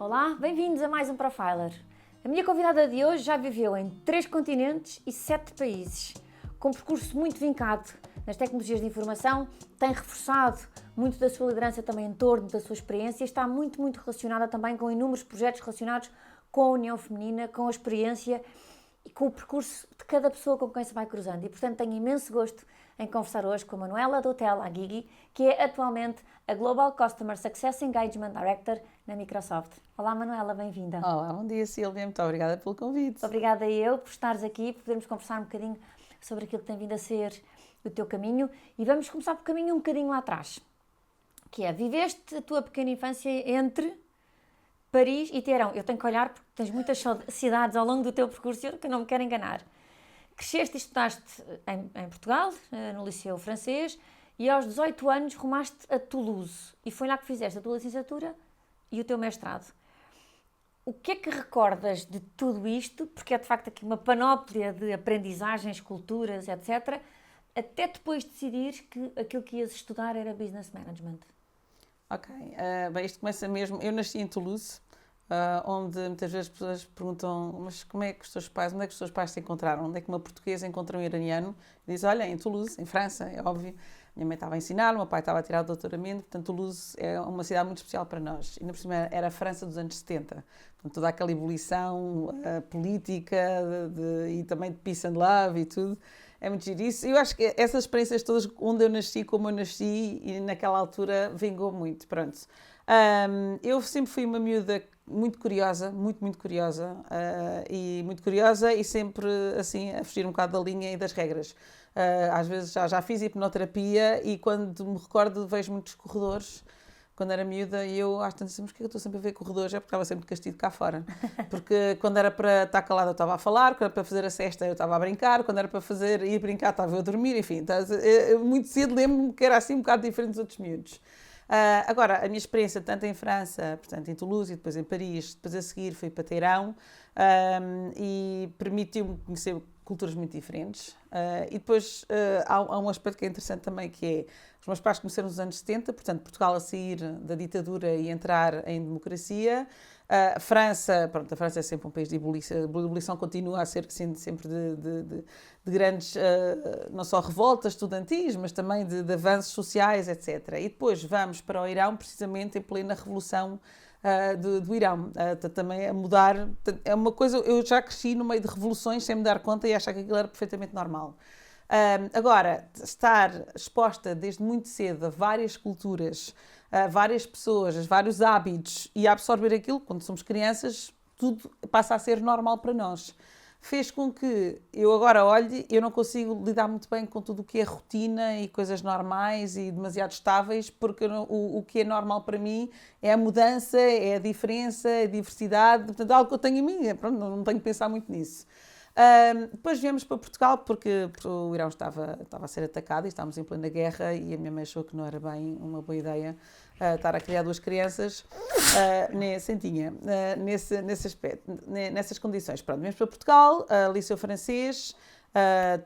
Olá, bem-vindos a mais um Profiler. A minha convidada de hoje já viveu em 3 continentes e 7 países. Com um percurso muito vincado nas tecnologias de informação, tem reforçado muito da sua liderança também em torno da sua experiência e está muito relacionada também com inúmeros projetos relacionados com a União Feminina, com a experiência e com o percurso de cada pessoa com quem se vai cruzando. E, portanto, tenho imenso gosto em conversar hoje com a Manuela do Hotel Agigi, que é atualmente a Global Customer Success Engagement Director na Microsoft. Olá, Manuela, bem-vinda. Olá, bom dia, Sílvia. Muito obrigada pelo convite. Obrigada eu por estares aqui, por podermos conversar um bocadinho sobre aquilo que tem vindo a ser o teu caminho. E vamos começar por caminho um bocadinho lá atrás, que é, viveste a tua pequena infância entre Paris e Teherão. Eu tenho que olhar porque tens muitas cidades ao longo do teu percurso que eu não me quero enganar. Cresceste e estudaste em Portugal, no Liceu Francês, e aos 18 anos rumaste a Toulouse. E foi lá que fizeste a tua licenciatura e o teu mestrado. O que é que recordas de tudo isto? Porque é de facto aqui uma panóplia de aprendizagens, culturas, etc. Até depois decidir que aquilo que ias estudar era Business Management. Ok, bem, isto começa mesmo... Eu nasci em Toulouse, onde muitas vezes as pessoas perguntam, mas como é que os teus pais, onde é que os teus pais se encontraram? Onde é que uma portuguesa encontra um iraniano? E diz, olha, em Toulouse, em França, é óbvio. Minha mãe estava a ensinar, o meu pai estava a tirar o doutoramento, portanto Toulouse é uma cidade muito especial para nós. Ainda por cima era a França dos anos 70, portanto toda aquela ebulição política e também de peace and love e tudo. É muito giro isso. Eu acho que essas experiências todas, onde eu nasci, como eu nasci, e naquela altura vingou muito, pronto. Eu sempre fui uma miúda muito curiosa, muito curiosa, e sempre assim a fugir um bocado da linha e das regras. Às vezes já fiz hipnoterapia e quando me recordo vejo muitos corredores. Quando era miúda, eu às tantas mas que eu estou sempre a ver corredores? É porque estava sempre de castigo cá fora. Porque quando era para estar calada eu estava a falar, quando era para fazer a cesta eu estava a brincar, quando era para ir brincar estava eu a dormir, enfim. Muito cedo lembro-me que era assim um bocado diferente dos outros miúdos. Agora, a minha experiência tanto em França, portanto em Toulouse e depois em Paris, depois a seguir fui para Teherão e permitiu-me conhecer culturas muito diferentes. E depois há um aspecto que é interessante também, que é, os meus pais conheceram nos anos 70, portanto Portugal a sair da ditadura e entrar em democracia. A França é sempre um país de ebulição, a ebulição continua a ser sempre de grandes, não só revoltas estudantis, mas também de avanços sociais, etc. E depois vamos para o Irão, precisamente em plena revolução do Irão, também a mudar. É uma coisa, eu já cresci no meio de revoluções sem me dar conta e achar que aquilo era perfeitamente normal. Agora, estar exposta desde muito cedo a várias culturas, a várias pessoas, a vários hábitos e a absorver aquilo, quando somos crianças, tudo passa a ser normal para nós. Fez com que eu agora olhe, eu não consigo lidar muito bem com tudo o que é rotina e coisas normais e demasiado estáveis, porque o que é normal para mim é a mudança, é a diferença, é a diversidade, portanto, algo que eu tenho em mim, pronto, não tenho que pensar muito nisso. Depois viemos para Portugal porque o Irão estava a ser atacado e estávamos em plena guerra e a minha mãe achou que não era bem uma boa ideia estar a criar 2 crianças nesse aspecto, nessas condições. Pronto, viemos para Portugal, Liceu Francês,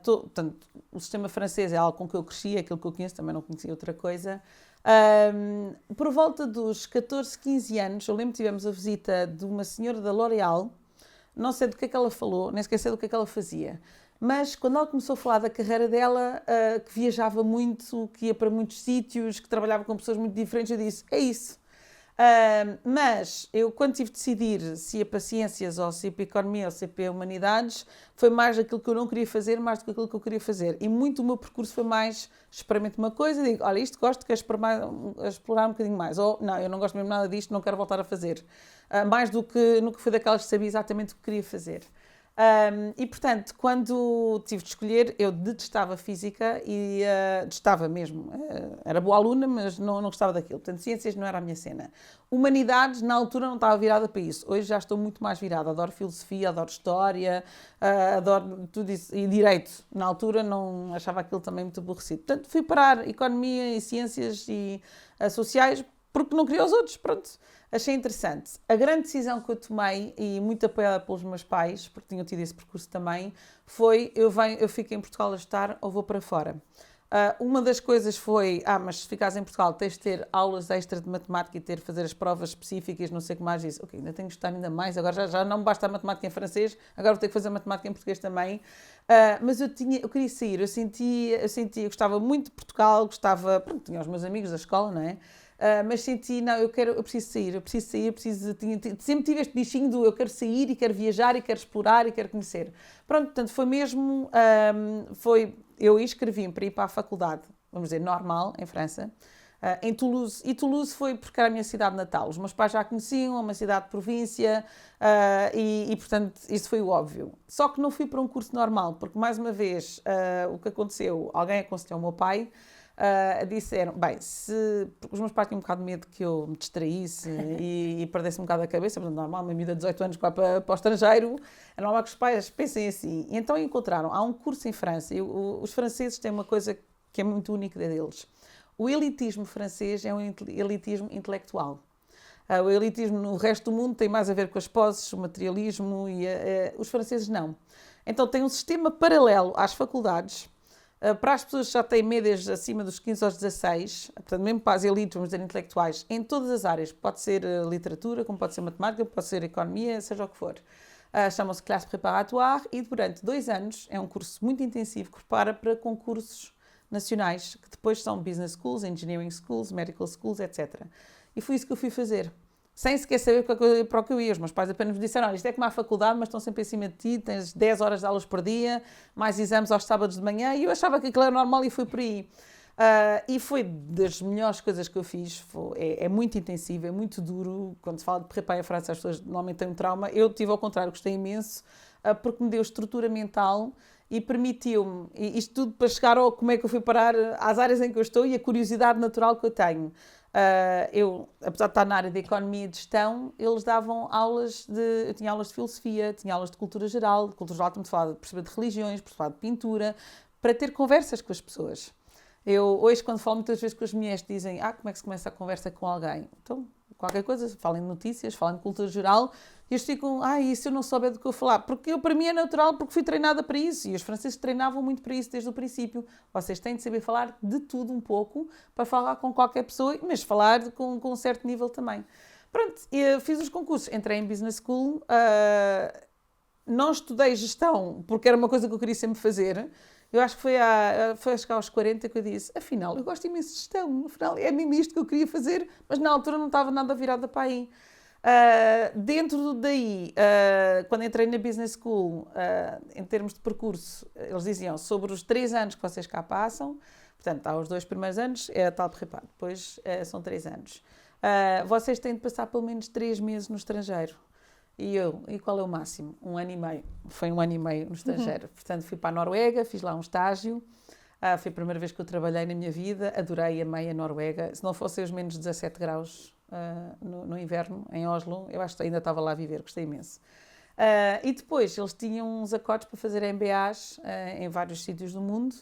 portanto, o sistema francês é algo com que eu cresci, aquilo que eu conheço, também não conhecia outra coisa. Por volta dos 14, 15 anos, eu lembro que tivemos a visita de uma senhora da L'Oréal. Não sei do que é que ela falou, nem sequer sei do que é que ela fazia. Mas quando ela começou a falar da carreira dela, que viajava muito, que ia para muitos sítios, que trabalhava com pessoas muito diferentes, eu disse, é isso. Mas eu, quando tive de decidir se ia para Ciências, ou se ia para Economia, ou se ia para Humanidades, foi mais aquilo que eu não queria fazer, mais do que aquilo que eu queria fazer. E muito o meu percurso foi mais, experimento uma coisa, digo, olha, isto gosto, quero explorar um bocadinho mais. Ou, não, eu não gosto mesmo nada disto, não quero voltar a fazer. Mais do que no que fui daquelas que sabia exatamente o que queria fazer. E, portanto, quando tive de escolher, eu detestava física e detestava mesmo. Era boa aluna, mas não gostava daquilo. Portanto, ciências não era a minha cena. Humanidades, na altura, não estava virada para isso. Hoje já estou muito mais virada. Adoro filosofia, adoro história, adoro tudo isso. E direito. Na altura, não achava aquilo também muito aborrecido. Portanto, fui parar economia e ciências e sociais porque não queria os outros, pronto. Achei interessante. A grande decisão que eu tomei, e muito apoiada pelos meus pais, porque tinham tido esse percurso também, foi eu fico em Portugal a estudar ou vou para fora. Uma das coisas foi, mas se ficares em Portugal tens de ter aulas extra de matemática e ter de fazer as provas específicas, não sei o que mais disse. Ok, ainda tenho de estudar ainda mais, agora já não me basta a matemática em francês, agora vou ter que fazer matemática em português também. Mas eu queria sair, eu gostava muito de Portugal, pronto, tinha os meus amigos da escola, não é? Mas senti, não, eu preciso sair, sempre tive este bichinho do eu quero sair e quero viajar e quero explorar e quero conhecer. Pronto, portanto, foi mesmo, eu inscrevi-me para ir para a faculdade, vamos dizer, normal, em França, em Toulouse. E Toulouse foi porque era a minha cidade natal. Os meus pais já conheciam, é uma cidade de província, portanto, isso foi o óbvio. Só que não fui para um curso normal, porque, mais uma vez, o que aconteceu, alguém aconselhou o meu pai, disseram, porque os meus pais tinham um bocado de medo que eu me distraísse e perdesse um bocado a cabeça, portanto, normal, uma miúda de 18 anos que vai para o estrangeiro, é normal que os pais pensem assim. E então encontraram, há um curso em França, os franceses têm uma coisa que é muito única deles. O elitismo francês é um elitismo intelectual. O elitismo no resto do mundo tem mais a ver com as posses, o materialismo, os franceses não. Então tem um sistema paralelo às faculdades, para as pessoas que já têm médias acima dos 15 aos 16, portanto, mesmo para as elites, vamos dizer, intelectuais, em todas as áreas, pode ser literatura, como pode ser matemática, pode ser economia, seja o que for. Chamam-se classe préparatoire e durante 2 anos é um curso muito intensivo que prepara para concursos nacionais, que depois são business schools, engineering schools, medical schools, etc. E foi isso que eu fui fazer. Sem sequer saber para o que eu ia. Os meus pais apenas me disseram, olha, isto é como a faculdade, mas estão sempre em cima de ti, tens 10 horas de aulas por dia, mais exames aos sábados de manhã, e eu achava que aquilo era normal e fui por aí. E foi das melhores coisas que eu fiz, é muito intensivo, é muito duro. Quando se fala de preparação em França, as pessoas normalmente têm um trauma. Eu tive ao contrário, gostei imenso, porque me deu estrutura mental e permitiu-me, isto tudo para chegar ao como é que eu fui parar às áreas em que eu estou e a curiosidade natural que eu tenho. Eu, apesar de estar na área de economia e de gestão, eles davam eu tinha aulas de filosofia, tinha aulas de cultura geral estamos a falar de perceber de religiões, por falar de pintura, para ter conversas com as pessoas. Eu hoje, quando falo muitas vezes com as mulheres, dizem, como é que se começa a conversa com alguém? Então, qualquer coisa, falem de notícias, falem de cultura geral, e eles ficam, isso eu não souber do que eu falar, porque para mim é natural, porque fui treinada para isso, e os franceses treinavam muito para isso desde o princípio. Vocês têm de saber falar de tudo um pouco, para falar com qualquer pessoa, mas falar com um certo nível também. Pronto, eu fiz os concursos, entrei em business school, não estudei gestão, porque era uma coisa que eu queria sempre fazer. Eu acho que foi a chegar aos 40 que eu disse, afinal, eu gosto imenso de gestão, afinal, é mesmo isto que eu queria fazer, mas na altura não estava nada virada para aí. Dentro daí, quando entrei na Business School, em termos de percurso, eles diziam sobre os 3 anos que vocês cá passam, portanto, há os 2 primeiros anos, é a tal preparo, depois são 3 anos. Vocês têm de passar pelo menos 3 meses no estrangeiro. E qual é o máximo? 1 ano e meio. Foi 1 ano e meio no estrangeiro. Portanto, fui para a Noruega, fiz lá um estágio. Foi a primeira vez que eu trabalhei na minha vida. Adorei, amei a Noruega. Se não fossem os menos 17 graus no inverno, em Oslo, eu acho que ainda estava lá a viver, gostei imenso. E depois, eles tinham uns acordos para fazer MBAs em vários sítios do mundo.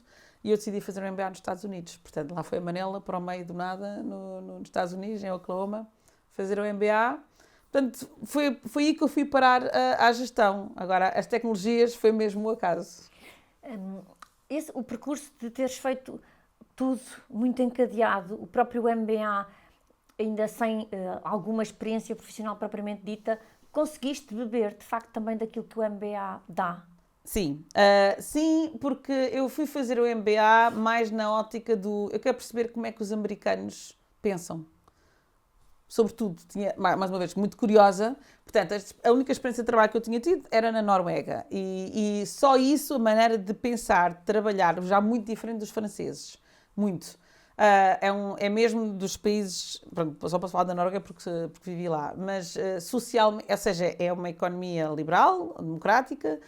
E eu decidi fazer um MBA nos Estados Unidos. Portanto, lá foi a Manela, para o meio do nada, nos Estados Unidos, em Oklahoma, fazer o MBA. Portanto, foi aí que eu fui parar à gestão. Agora, as tecnologias foi mesmo o acaso. O percurso de teres feito tudo muito encadeado, o próprio MBA, ainda sem alguma experiência profissional propriamente dita, conseguiste beber, de facto, também daquilo que o MBA dá? Sim, sim, porque eu fui fazer o MBA mais na ótica eu quero perceber como é que os americanos pensam. Sobretudo, tinha, mais uma vez, muito curiosa. Portanto, a única experiência de trabalho que eu tinha tido era na Noruega. E só isso, a maneira de pensar, de trabalhar, já muito diferente dos franceses. Muito. É mesmo dos países, pronto, só posso falar da Noruega porque vivi lá, mas socialmente, ou seja, é uma economia liberal, democrática,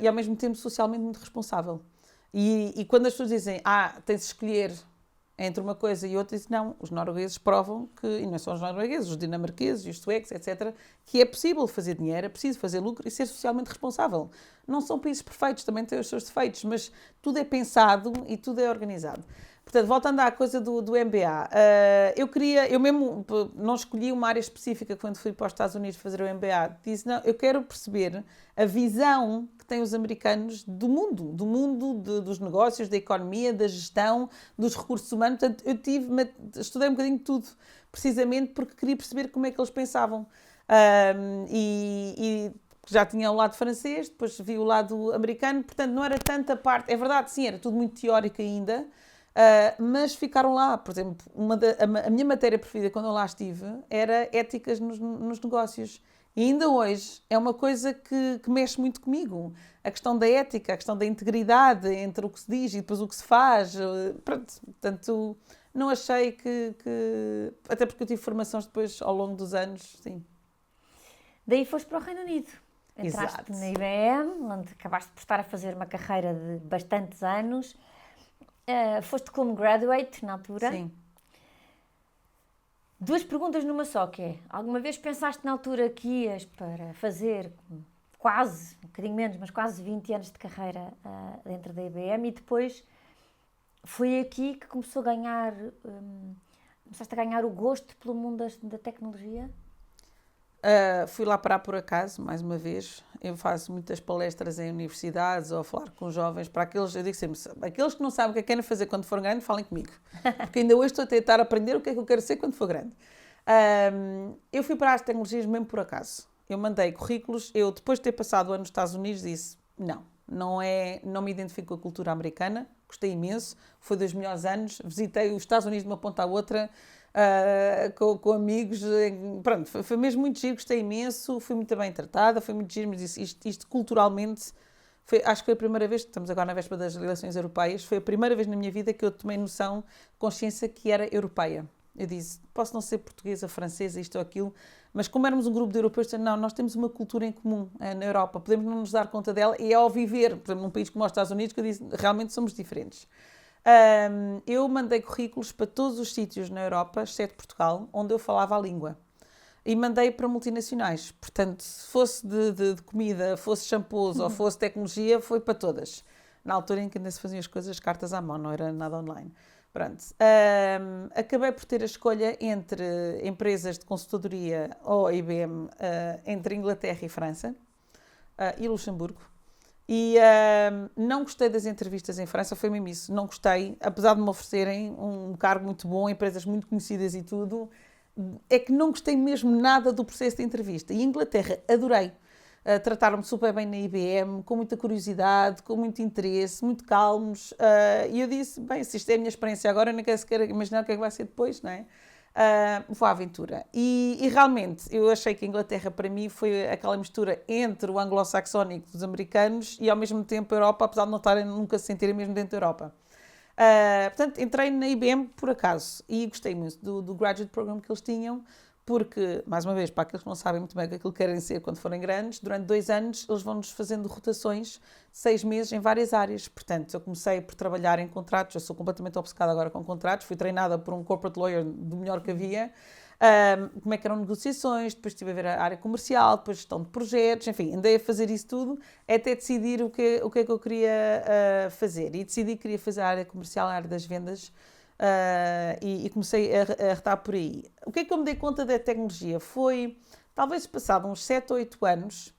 e ao mesmo tempo socialmente muito responsável. E quando as pessoas dizem, tens de escolher entre uma coisa e outra, disse, não, os noruegueses provam que, e não são os noruegueses, os dinamarqueses e os suecos, etc., que é possível fazer dinheiro, é preciso fazer lucro e ser socialmente responsável. Não são países perfeitos, também têm os seus defeitos, mas tudo é pensado e tudo é organizado. Portanto, voltando à coisa do MBA, eu mesmo não escolhi uma área específica quando fui para os Estados Unidos fazer o MBA. Disse, não, eu quero perceber a visão que têm os americanos do mundo, dos negócios, da economia, da gestão, dos recursos humanos. Portanto, estudei um bocadinho de tudo, precisamente porque queria perceber como é que eles pensavam. E já tinha o lado francês, depois vi o lado americano, portanto não era tanta parte, é verdade, sim, era tudo muito teórico ainda, mas ficaram lá. Por exemplo, a minha matéria preferida quando eu lá estive era éticas nos negócios. E ainda hoje é uma coisa que mexe muito comigo. A questão da ética, a questão da integridade entre o que se diz e depois o que se faz. Pronto, portanto, não achei até porque eu tive formações depois ao longo dos anos, sim. Daí foste para o Reino Unido. Entraste Exato. na IBM, onde acabaste por estar a fazer uma carreira de bastantes anos. Foste como graduate na altura. Sim. Duas perguntas numa só, que é, alguma vez pensaste na altura que ias para fazer quase, um bocadinho menos, mas quase 20 anos de carreira dentro da IBM, e depois foi aqui que começou a ganhar, começaste a ganhar o gosto pelo mundo da tecnologia? Fui lá parar por acaso, mais uma vez. Eu faço muitas palestras em universidades ou a falar com jovens. Para aqueles, eu digo sempre, aqueles que não sabem o que é que querem fazer quando for grande, falem comigo. Porque ainda hoje estou a tentar aprender o que é que eu quero ser quando for grande. Eu fui para as tecnologias mesmo por acaso. Eu mandei currículos. Eu, depois de ter passado o ano nos Estados Unidos, disse, não me identifico com a cultura americana. Gostei imenso. Foi dos melhores anos. Visitei os Estados Unidos de uma ponta à outra. Com amigos, pronto, foi mesmo muito giro, gostei imenso, fui muito bem tratada, foi muito giro, mas isto culturalmente, acho que foi a primeira vez, estamos agora na véspera das eleições europeias, foi a primeira vez na minha vida que eu tomei noção, consciência que era europeia. Eu disse, posso não ser portuguesa, francesa, isto ou aquilo, mas como éramos um grupo de europeus, não, nós temos uma cultura em comum na Europa, podemos não nos dar conta dela, e é ao viver, por exemplo, num país como os Estados Unidos, que eu disse, realmente somos diferentes. Eu mandei currículos para todos os sítios na Europa, exceto Portugal, onde eu falava a língua. E mandei para multinacionais. Portanto, se fosse de comida, fosse shampoos ou fosse tecnologia, foi para todas. Na altura em que ainda se faziam as coisas cartas à mão, não era nada online. Pronto. Acabei por ter a escolha entre empresas de consultadoria ou IBM, entre Inglaterra e França e Luxemburgo. E não gostei das entrevistas em França, foi mesmo isso, não gostei, apesar de me oferecerem um cargo muito bom, empresas muito conhecidas e tudo, é que não gostei mesmo nada do processo de entrevista. E Inglaterra, adorei. Trataram-me super bem na IBM, com muita curiosidade, com muito interesse, muito calmos. E eu disse, bem, se isto é a minha experiência agora, eu não quero sequer imaginar o que é que vai ser depois, não é? Foi à aventura. E realmente, eu achei que a Inglaterra, para mim, foi aquela mistura entre o anglo-saxónico dos americanos e, ao mesmo tempo, a Europa, apesar de não estarem nunca se sentirem mesmo dentro da Europa. Portanto, entrei na IBM por acaso e gostei muito do graduate program que eles tinham, porque, mais uma vez, para aqueles que não sabem muito bem o que aquilo querem ser quando forem grandes, durante 2 anos eles vão-nos fazendo rotações de 6 meses em várias áreas. Portanto, eu comecei por trabalhar em contratos, eu sou completamente obcecada agora com contratos, fui treinada por um corporate lawyer do melhor que havia, como é que eram negociações, depois estive a ver a área comercial, depois gestão de projetos, enfim, andei a fazer isso tudo até decidir o que é que eu queria fazer. E decidi que queria fazer a área comercial, a área das vendas, e comecei a retar por aí. O que é que eu me dei conta da tecnologia? Foi, talvez passado uns 7 ou 8 anos,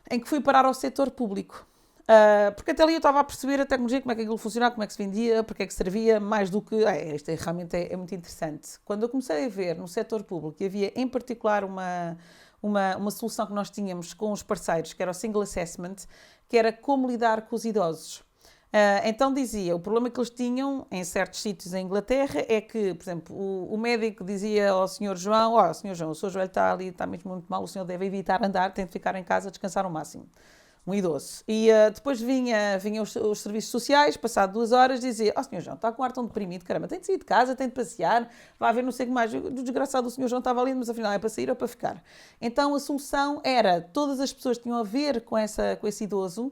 em que fui parar ao setor público. Porque até ali eu estava a perceber a tecnologia, como é que aquilo funcionava, como é que se vendia, porque é que servia, mais do que... isto realmente é muito interessante. Quando eu comecei a ver no setor público que havia, em particular, uma solução que nós tínhamos com os parceiros, que era o Single Assessment, que era como lidar com os idosos. Então dizia, o problema que eles tinham em certos sítios em Inglaterra é que, por exemplo, o médico dizia ao Sr. João, Sr. João, o seu joelho está ali, está mesmo muito mal, o senhor deve evitar andar, tem de ficar em casa, descansar ao máximo. Um idoso. E depois vinham os serviços sociais, passado 2 horas, dizia, Sr. João, está com um ar tão deprimido, caramba, tem de sair de casa, tem de passear, vai ver não sei o que mais. O desgraçado do Sr. João estava ali, mas afinal é para sair ou para ficar. Então a solução era, todas as pessoas que tinham a ver com esse idoso,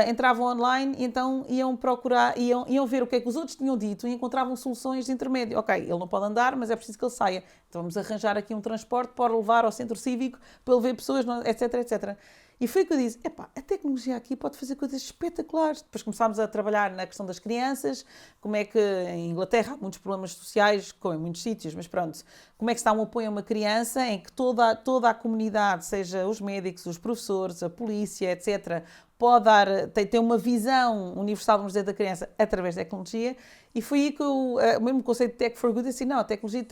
entravam online e então iam procurar, iam ver o que é que os outros tinham dito e encontravam soluções de intermédio. Ok, ele não pode andar, mas é preciso que ele saia. Então vamos arranjar aqui um transporte para o levar ao centro cívico, para ele ver pessoas, etc, etc. E foi o que eu disse, epá, a tecnologia aqui pode fazer coisas espetaculares. Depois começámos a trabalhar na questão das crianças, como é que em Inglaterra há muitos problemas sociais, como em muitos sítios, mas pronto, como é que se dá um apoio a uma criança em que toda a comunidade, seja os médicos, os professores, a polícia, etc., pode ter uma visão universal, vamos dizer, da criança através da tecnologia. E foi aí que o mesmo conceito de Tech for Good, assim, não, a tecnologia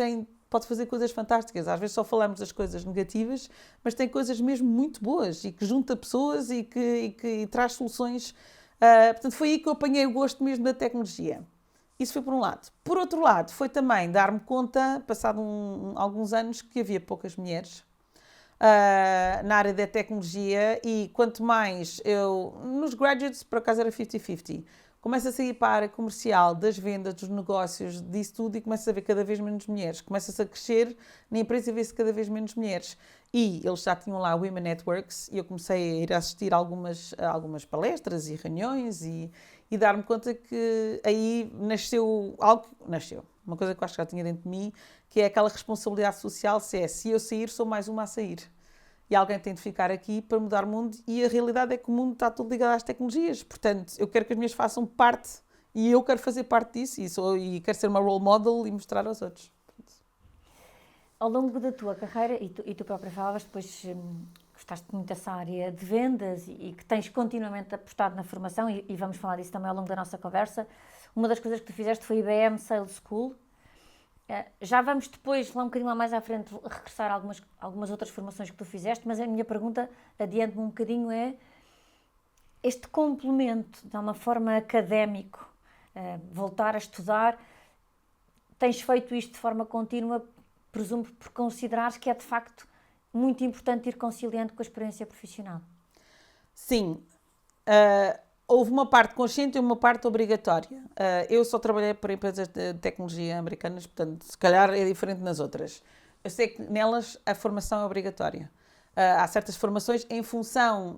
pode fazer coisas fantásticas. Às vezes só falamos das coisas negativas, mas tem coisas mesmo muito boas e que junta pessoas e que traz soluções. Portanto, foi aí que eu apanhei o gosto mesmo da tecnologia. Isso foi por um lado. Por outro lado, foi também dar-me conta, passado alguns anos, que havia poucas mulheres na área da tecnologia e quanto mais nos graduates, por acaso era 50-50, começa a sair para a área comercial, das vendas, dos negócios, disso tudo e começa a ver cada vez menos mulheres. Começa-se a crescer na empresa e vê-se cada vez menos mulheres. E eles já tinham lá Women Networks e eu comecei a ir assistir a algumas palestras e reuniões e dar-me conta que aí nasceu, uma coisa que eu acho que já tinha dentro de mim, que é aquela responsabilidade social, se eu sair, sou mais uma a sair. E alguém tem de ficar aqui para mudar o mundo e a realidade é que o mundo está todo ligado às tecnologias. Portanto, eu quero que as minhas façam parte e eu quero fazer parte disso e quero ser uma role model e mostrar aos outros. Ao longo da tua carreira, e tu própria falavas, depois gostaste muito dessa área de vendas e que tens continuamente apostado na formação e vamos falar disso também ao longo da nossa conversa. Uma das coisas que tu fizeste foi IBM Sales School. Já vamos depois, lá um bocadinho lá mais à frente, regressar a algumas outras formações que tu fizeste, mas a minha pergunta, adiante-me um bocadinho, é este complemento de uma forma académico, voltar a estudar, tens feito isto de forma contínua, presumo por considerares que é de facto muito importante ir conciliando com a experiência profissional. Sim. Houve uma parte consciente e uma parte obrigatória. Eu só trabalhei para empresas de tecnologia americanas, portanto, se calhar é diferente nas outras. Eu sei que nelas a formação é obrigatória. Há certas formações em função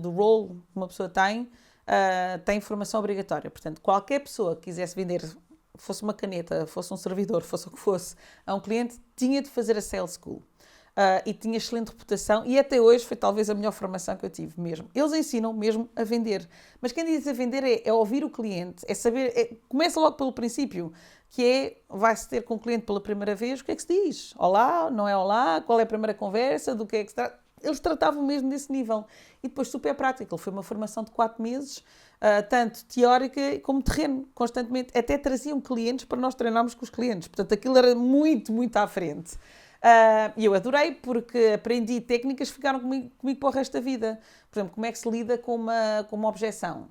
do role que uma pessoa tem formação obrigatória. Portanto, qualquer pessoa que quisesse vender, fosse uma caneta, fosse um servidor, fosse o que fosse, a um cliente, tinha de fazer a Sales School. E tinha excelente reputação e até hoje foi talvez a melhor formação que eu tive mesmo. Eles ensinam mesmo a vender. Mas quem diz a vender é ouvir o cliente, é saber, começa logo pelo princípio, que vai-se ter com o cliente pela primeira vez, o que é que se diz? Olá, não é olá? Qual é a primeira conversa? Do que é que se trata? Eles tratavam mesmo desse nível. E depois super prático. Ele foi uma formação de 4 meses, tanto teórica como terreno, constantemente. Até traziam clientes para nós treinarmos com os clientes. Portanto, aquilo era muito, muito à frente. E eu adorei porque aprendi técnicas que ficaram comigo para o resto da vida. Por exemplo, como é que se lida com uma objeção?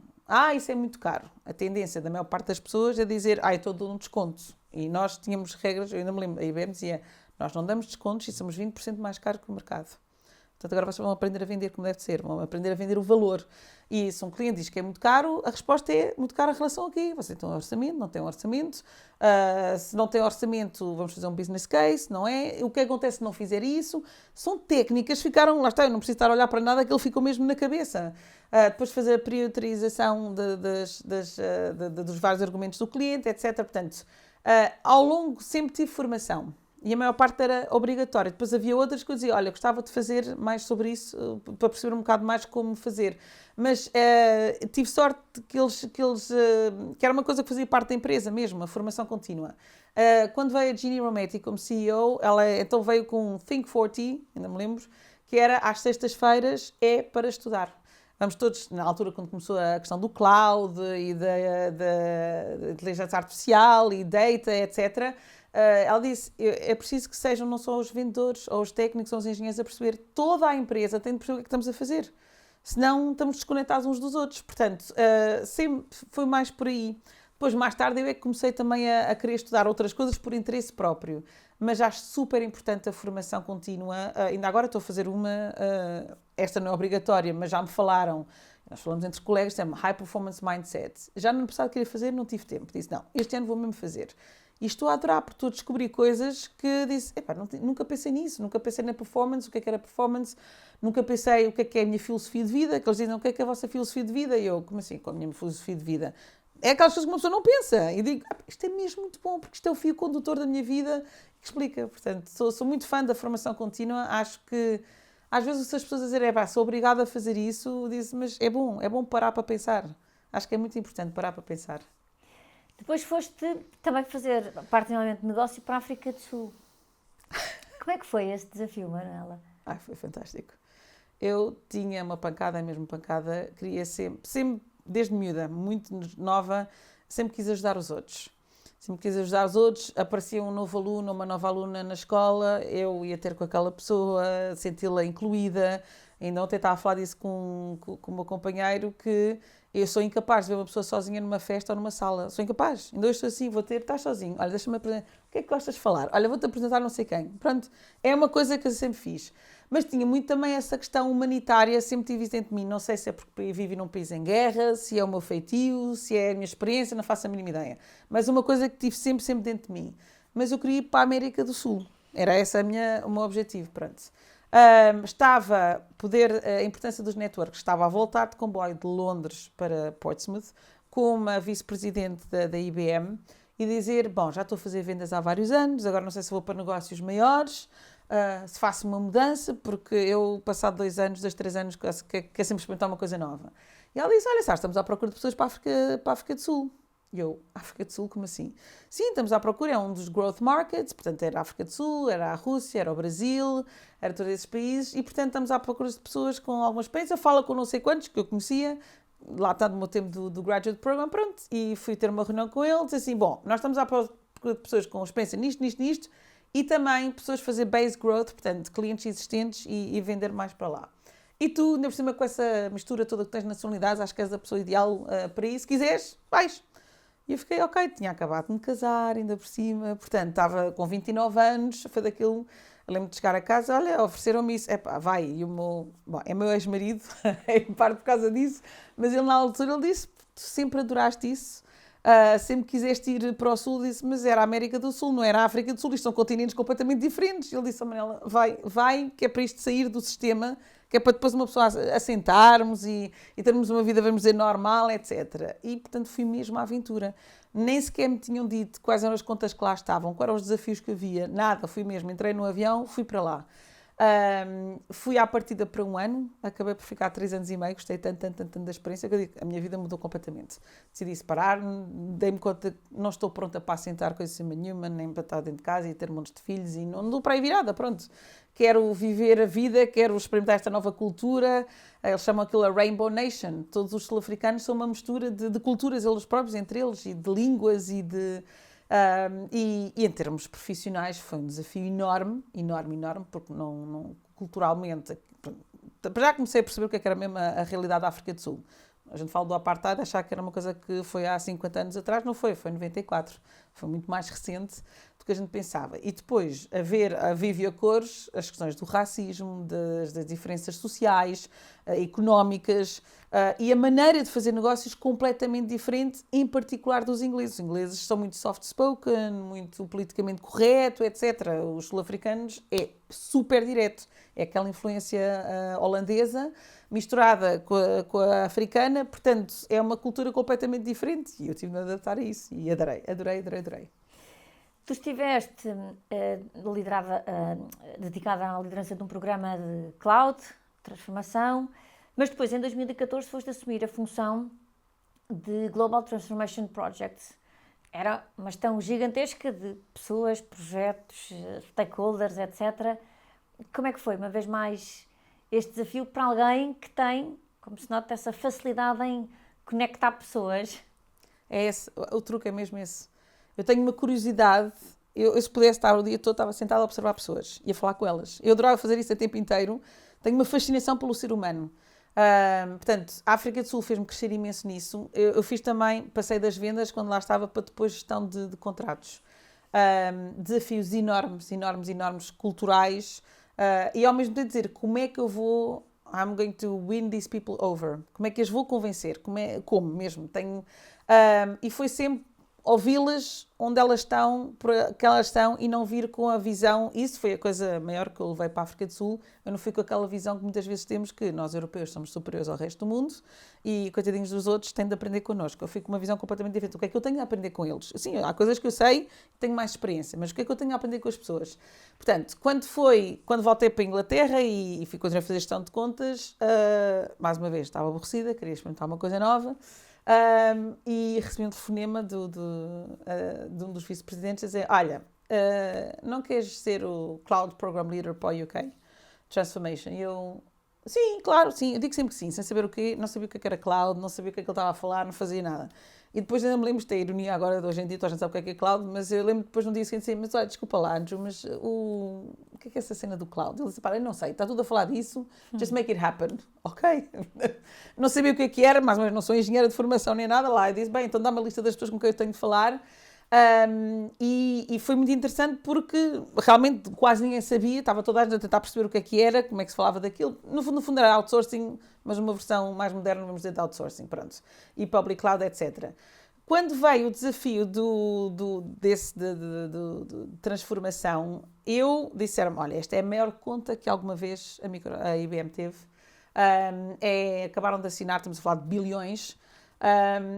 Isso é muito caro. A tendência da maior parte das pessoas é dizer, eu estou dando um desconto. E nós tínhamos regras, eu ainda me lembro, a IBM dizia, nós não damos descontos e somos 20% mais caros que o mercado. Portanto, agora vocês vão aprender a vender como deve ser, vão aprender a vender o valor. E se um cliente diz que é muito caro, a resposta é muito caro em relação a quê? Você tem um orçamento, não tem um orçamento. Se não tem orçamento, vamos fazer um business case, não é? O que acontece se não fizer isso? São técnicas, ficaram, lá está, eu não preciso estar a olhar para nada, aquilo ficou mesmo na cabeça. Depois fazer a priorização dos vários argumentos do cliente, etc. Portanto, ao longo sempre tive formação. E a maior parte era obrigatória. Depois havia outras que eu dizia, olha, gostava de fazer mais sobre isso, para perceber um bocado mais como fazer. Mas tive sorte que era uma coisa que fazia parte da empresa mesmo, a formação contínua. Quando veio a Ginny Rometty como CEO, ela então veio com um Think 40, ainda me lembro, que era às sextas-feiras para estudar. Vamos todos, na altura quando começou a questão do cloud e da inteligência artificial e data, etc., ela disse, é preciso que sejam não só os vendedores ou os técnicos ou os engenheiros a perceber, toda a empresa tem de perceber o que estamos a fazer. Senão estamos desconectados uns dos outros. Portanto, sempre foi mais por aí. Depois, mais tarde, eu é que comecei também a querer estudar outras coisas por interesse próprio. Mas acho super importante a formação contínua. Ainda agora estou a fazer esta não é obrigatória, mas já me falaram, nós falamos entre colegas, chama High Performance Mindset. Já no ano passado queria fazer, não tive tempo. Disse, não, este ano vou mesmo fazer. E estou a adorar, porque estou a descobrir coisas que disse, nunca pensei nisso, nunca pensei na performance, o que é que era performance, nunca pensei o que é a minha filosofia de vida, que eles dizem, o que é a vossa filosofia de vida? E eu, como assim, com a minha filosofia de vida? É aquelas coisas que uma pessoa não pensa. E digo, isto é mesmo muito bom, porque isto é o fio condutor da minha vida, que explica. Portanto, sou muito fã da formação contínua, acho às vezes as pessoas a dizerem, sou obrigada a fazer isso, disse, mas é bom parar para pensar. Acho que é muito importante parar para pensar. Depois foste também fazer parte de negócio para a África do Sul. Como é que foi esse desafio, Manuela? Foi fantástico. Eu tinha uma pancada, a mesma pancada, queria sempre, desde miúda, muito nova, sempre quis ajudar os outros. Sempre quis ajudar os outros, aparecia um novo aluno, uma nova aluna na escola, eu ia ter com aquela pessoa, senti-la incluída. Ainda ontem estava a falar disso com o meu companheiro, que eu sou incapaz de ver uma pessoa sozinha numa festa ou numa sala. Sou incapaz. Ainda hoje estou assim, estás sozinho. Olha, deixa-me apresentar. O que é que gostas de falar? Olha, vou-te apresentar não sei quem. Pronto, é uma coisa que eu sempre fiz. Mas tinha muito também essa questão humanitária, sempre tive isso dentro de mim. Não sei se é porque vivo num país em guerra, se é o meu feitio, se é a minha experiência, não faço a mínima ideia. Mas uma coisa que tive sempre dentro de mim. Mas eu queria ir para a América do Sul. Era esse o meu objetivo, pronto. A importância dos networks, estava a voltar de comboio de Londres para Portsmouth, com uma vice-presidente da IBM, e dizer, já estou a fazer vendas há vários anos, agora não sei se vou para negócios maiores, se faço uma mudança, porque eu, passado 2 anos, 3 anos, quero sempre experimentar uma coisa nova. E ela disse, olha, Sara, estamos à procura de pessoas para a África do Sul. E eu, África do Sul, como assim? Sim, estamos à procura, é um dos growth markets, portanto era a África do Sul, era a Rússia, era o Brasil, era todos esses países, e portanto estamos à procura de pessoas com alguma experiência, fala com não sei quantos, que eu conhecia, lá está no meu tempo do Graduate Program, pronto, e fui ter uma reunião com eles, disse assim, nós estamos à procura de pessoas com experiência nisto, e também pessoas fazer base growth, portanto, clientes existentes e vender mais para lá. E tu, ainda por cima, com essa mistura toda que tens de nacionalidades, acho que és a pessoa ideal para isso, se quiseres, vais. E eu fiquei, ok, tinha acabado de me casar, ainda por cima, portanto, estava com 29 anos, foi daquilo, eu lembro de chegar a casa, olha, ofereceram-me isso, vai, e é meu ex-marido, em parte por causa disso, mas ele na altura, ele disse, tu sempre adoraste isso, sempre quiseste ir para o Sul, disse, mas era a América do Sul, não era a África do Sul, isto são continentes completamente diferentes. Ele disse a Manela, vai, que é para isto sair do sistema, que é para depois uma pessoa assentarmos e termos uma vida, vamos dizer, normal, etc. E, portanto, fui mesmo à aventura. Nem sequer me tinham dito quais eram as contas que lá estavam, quais eram os desafios que havia, nada, fui mesmo, entrei no avião, fui para lá. Fui à partida para 1 ano, acabei por ficar 3 anos e meio, gostei tanto da experiência que eu digo, a minha vida mudou completamente. Decidi separar, dei-me conta que não estou pronta para assentar coisa nenhuma, nem para estar dentro de casa e ter montes de filhos e não dou para aí virada, pronto. Quero viver a vida, quero experimentar esta nova cultura, eles chamam aquilo a Rainbow Nation, todos os sul-africanos são uma mistura de culturas, eles próprios, entre eles, e de línguas e de... e em termos profissionais foi um desafio enorme, porque culturalmente, já comecei a perceber o que era mesmo a realidade da África do Sul. A gente fala do apartheid, achar que era uma coisa que foi há 50 anos atrás, não foi, foi em 94. Foi muito mais recente do que a gente pensava. E depois, a vivo e a cores, as questões do racismo, das diferenças sociais, económicas, e a maneira de fazer negócios completamente diferente, em particular dos ingleses. Os ingleses são muito soft-spoken, muito politicamente correto, etc. Os sul-africanos é super direto. É aquela influência holandesa misturada com a africana, portanto, é uma cultura completamente diferente e eu tive de me adaptar a isso e adorei. Tu estiveste dedicada à liderança de um programa de cloud, transformação, mas depois, em 2014, foste assumir a função de Global Transformation Project. Era uma gestão gigantesca de pessoas, projetos, stakeholders, etc. Como é que foi, uma vez mais, este desafio para alguém que tem, como se nota, essa facilidade em conectar pessoas? É esse, o truque é mesmo esse. Eu tenho uma curiosidade, eu se pudesse estar o dia todo, estava sentada a observar pessoas e a falar com elas. Eu adorava fazer isso o tempo inteiro, tenho uma fascinação pelo ser humano. Portanto, a África do Sul fez-me crescer imenso nisso. Eu fiz também, passei das vendas quando lá estava para depois gestão de contratos. Desafios enormes, culturais, e ao mesmo tempo dizer como é que eu vou, I'm going to win these people over, como é que as vou convencer, como mesmo, e foi sempre ouvi-las onde elas estão, porque elas estão, e não vir com a visão. Isso foi a coisa maior que eu levei para a África do Sul. Eu não fui com aquela visão que muitas vezes temos, que nós europeus somos superiores ao resto do mundo e coitadinhos dos outros têm de aprender connosco. Eu fui com uma visão completamente diferente. O que é que eu tenho a aprender com eles? Sim, há coisas que eu sei, tenho mais experiência, mas o que é que eu tenho a aprender com as pessoas? Portanto, quando voltei para a Inglaterra e fui continuar a fazer gestão de contas, mais uma vez estava aborrecida, queria experimentar uma coisa nova. E recebi um telefonema de um dos vice-presidentes a dizer: olha, não queres ser o Cloud Program Leader para o UK Transformation? E eu, sim, claro, sim. Eu digo sempre que sim, sem saber o quê. Não sabia o que era Cloud, não sabia o que é que ele estava a falar, não fazia nada. E depois ainda me lembro de ter ironia agora de hoje em dia, toda a gente sabe o que é Cloud, mas eu lembro depois no dia seguinte dizer: mas olha, desculpa lá, Andrew, mas o que é essa cena do Cloud? Ele disse: pá, eu não sei, está tudo a falar disso, just make it happen, ok? Não sabia o que era, mais ou menos não sou engenheira de formação nem nada lá. Eu disse: bem, então dá uma lista das pessoas com quem eu tenho de falar. E foi muito interessante porque realmente quase ninguém sabia, estava toda a gente a tentar perceber o que era, como é que se falava daquilo. No fundo era outsourcing, mas uma versão mais moderna, vamos dizer, de outsourcing, pronto. E public cloud, etc. Quando veio o desafio de transformação, disseram-me: olha, esta é a maior conta que alguma vez a IBM teve. Acabaram de assinar, estamos a falar de bilhões,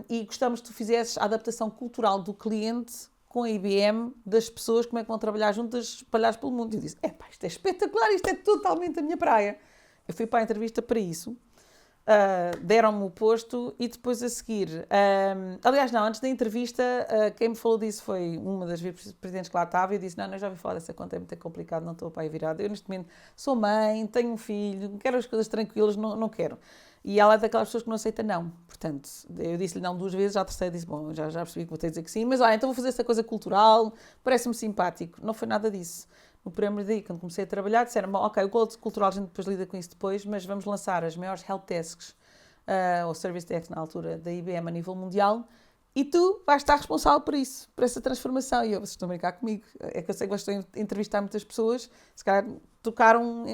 e gostamos que tu fizesses a adaptação cultural do cliente com a IBM, das pessoas, como é que vão trabalhar juntas, espalhadas pelo mundo. E eu disse: isto é espetacular, isto é totalmente a minha praia. Eu fui para a entrevista para isso. Deram-me o posto e depois a seguir... aliás, não, antes da entrevista, quem me falou disso foi uma das vice-presidentes que lá estava e eu disse: não, eu já ouvi falar dessa conta, é muito complicado, não estou para aí virada. Eu neste momento sou mãe, tenho um filho, quero as coisas tranquilas, não quero. E ela é daquelas pessoas que não aceita não. Portanto, eu disse-lhe não 2 vezes, à terceira disse: bom, já percebi que vou ter de dizer que sim, mas olha, então vou fazer essa coisa cultural, parece-me simpático. Não foi nada disso. No primeiro dia, quando comecei a trabalhar, disseram: ok, o cultural a gente depois lida com isso depois, mas vamos lançar as maiores helpdesks, ou service desk na altura, da IBM a nível mundial, e tu vais estar responsável por isso, por essa transformação. E eu: vocês estão a brincar comigo? É que eu sei que estou a entrevistar muitas pessoas, se calhar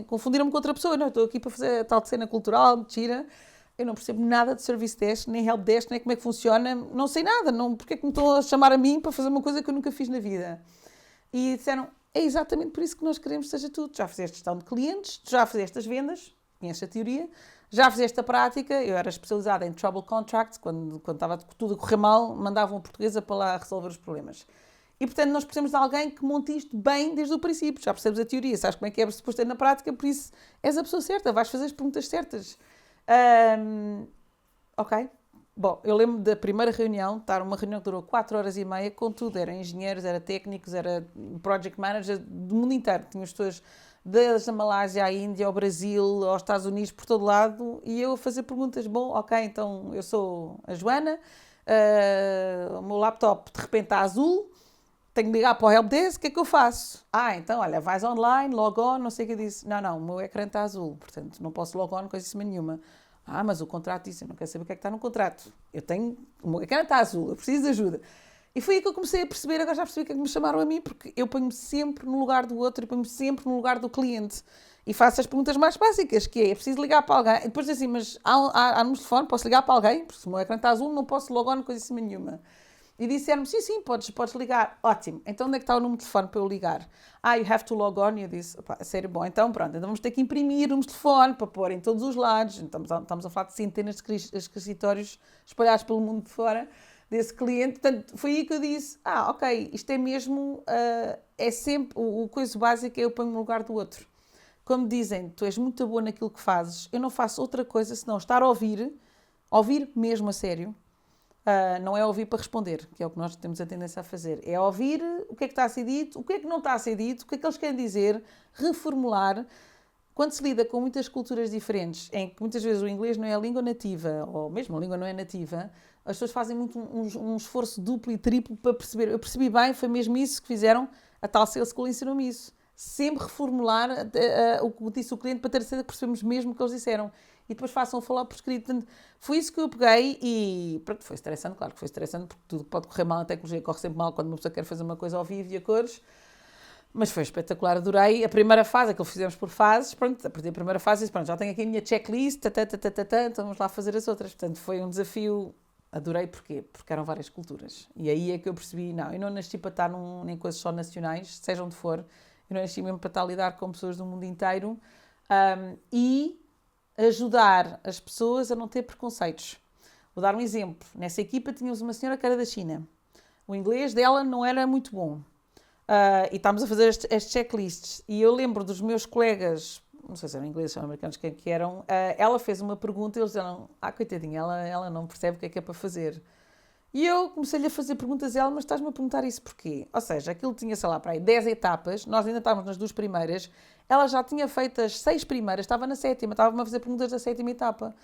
confundiram-me com outra pessoa. Não, eu estou aqui para fazer a tal cena cultural, mentira. Eu não percebo nada de service desk, nem help desk, nem como é que funciona, não sei nada, porque é que me estão a chamar a mim para fazer uma coisa que eu nunca fiz na vida? E disseram: é exatamente por isso que nós queremos que seja tu. Tu já fizeste gestão de clientes, tu já fizeste as vendas, conheces a teoria, já fizeste a prática. Eu era especializada em trouble contracts, quando estava tudo a correr mal, mandavam a portuguesa para lá resolver os problemas. E, portanto, nós precisamos de alguém que monte isto bem desde o princípio. Já percebes a teoria, sabes como é que é suposto ter na prática, por isso és a pessoa certa, vais fazer as perguntas certas. Ok. Bom, eu lembro da primeira reunião, uma reunião que durou 4 horas e meia, com tudo. Era engenheiros, era técnicos, era project manager do mundo inteiro. Tinha as pessoas desde a Malásia, à Índia, ao Brasil, aos Estados Unidos, por todo lado. E eu a fazer perguntas: bom, ok, então eu sou a Joana, o meu laptop de repente está azul, tenho que ligar para o helpdesk, o que é que eu faço? Então, olha, vais online, log on, não sei o que eu disse. Não, o meu ecrã está azul, portanto não posso log on, coisa assim nenhuma. Mas o contrato disse: eu não quero saber o que é que está no contrato. O meu ecrã está azul, eu preciso de ajuda. E foi aí que eu comecei a perceber, agora já percebi o que é que me chamaram a mim, porque eu ponho-me sempre no lugar do outro e ponho-me sempre no lugar do cliente. E faço as perguntas mais básicas, que é preciso ligar para alguém. E depois assim: mas há números de telefone, posso ligar para alguém? Porque se o meu ecrã está azul, não posso log on, coisa assim nenhuma. E disseram-me: sim, podes ligar. Ótimo, então onde é que está o número de telefone para eu ligar? You have to log on. E eu disse: sério, bom, então pronto, então vamos ter que imprimir números de telefone para pôr em todos os lados. Estamos a falar de centenas de escritórios espalhados pelo mundo de fora desse cliente. Portanto, foi aí que eu disse: ok, isto é mesmo, é sempre, o coisa básica é eu ponho no lugar do outro. Como dizem: tu és muito boa naquilo que fazes, eu não faço outra coisa senão estar a ouvir mesmo a sério. Não é ouvir para responder, que é o que nós temos a tendência a fazer. É ouvir o que é que está a ser dito, o que é que não está a ser dito, o que é que eles querem dizer, reformular. Quando se lida com muitas culturas diferentes, em que muitas vezes o inglês não é a língua nativa, ou mesmo a língua não é nativa, as pessoas fazem muito um esforço duplo e triplo para perceber. Eu percebi bem, foi mesmo isso que fizeram, a tal sales school ensinou-me isso. Sempre reformular o que disse o cliente para ter certeza que percebemos mesmo o que eles disseram. E depois façam falar por escrito. Portanto, foi isso que eu peguei e pronto, foi estressante, claro que foi estressante, porque tudo pode correr mal, a tecnologia corre sempre mal quando uma pessoa quer fazer uma coisa ao vivo e a cores, mas foi espetacular, adorei. A primeira fase, aquilo que fizemos por fases, pronto, a partir da primeira fase, pronto, já tenho aqui a minha checklist, então vamos lá fazer as outras. Portanto, foi um desafio adorei porquê? Porque eram várias culturas. E aí é que eu percebi, não, eu não nasci para estar em coisas só nacionais, seja onde for, eu não nasci mesmo para estar a lidar com pessoas do mundo inteiro e ajudar as pessoas a não ter preconceitos. Vou dar um exemplo. Nessa equipa tínhamos uma senhora que era da China. O inglês dela não era muito bom. E estávamos a fazer estes checklists. E eu lembro dos meus colegas, não sei se eram ingleses ou americanos, quem que eram, ela fez uma pergunta e eles disseram, coitadinha, ela não percebe o que é para fazer. E eu comecei-lhe a fazer perguntas a ela, mas estás-me a perguntar isso porquê? Ou seja, aquilo tinha, sei lá, para aí 10 etapas, nós ainda estávamos nas 2 primeiras, ela já tinha feito as 6 primeiras, estava na 7ª, estava-me a fazer perguntas da 7ª etapa.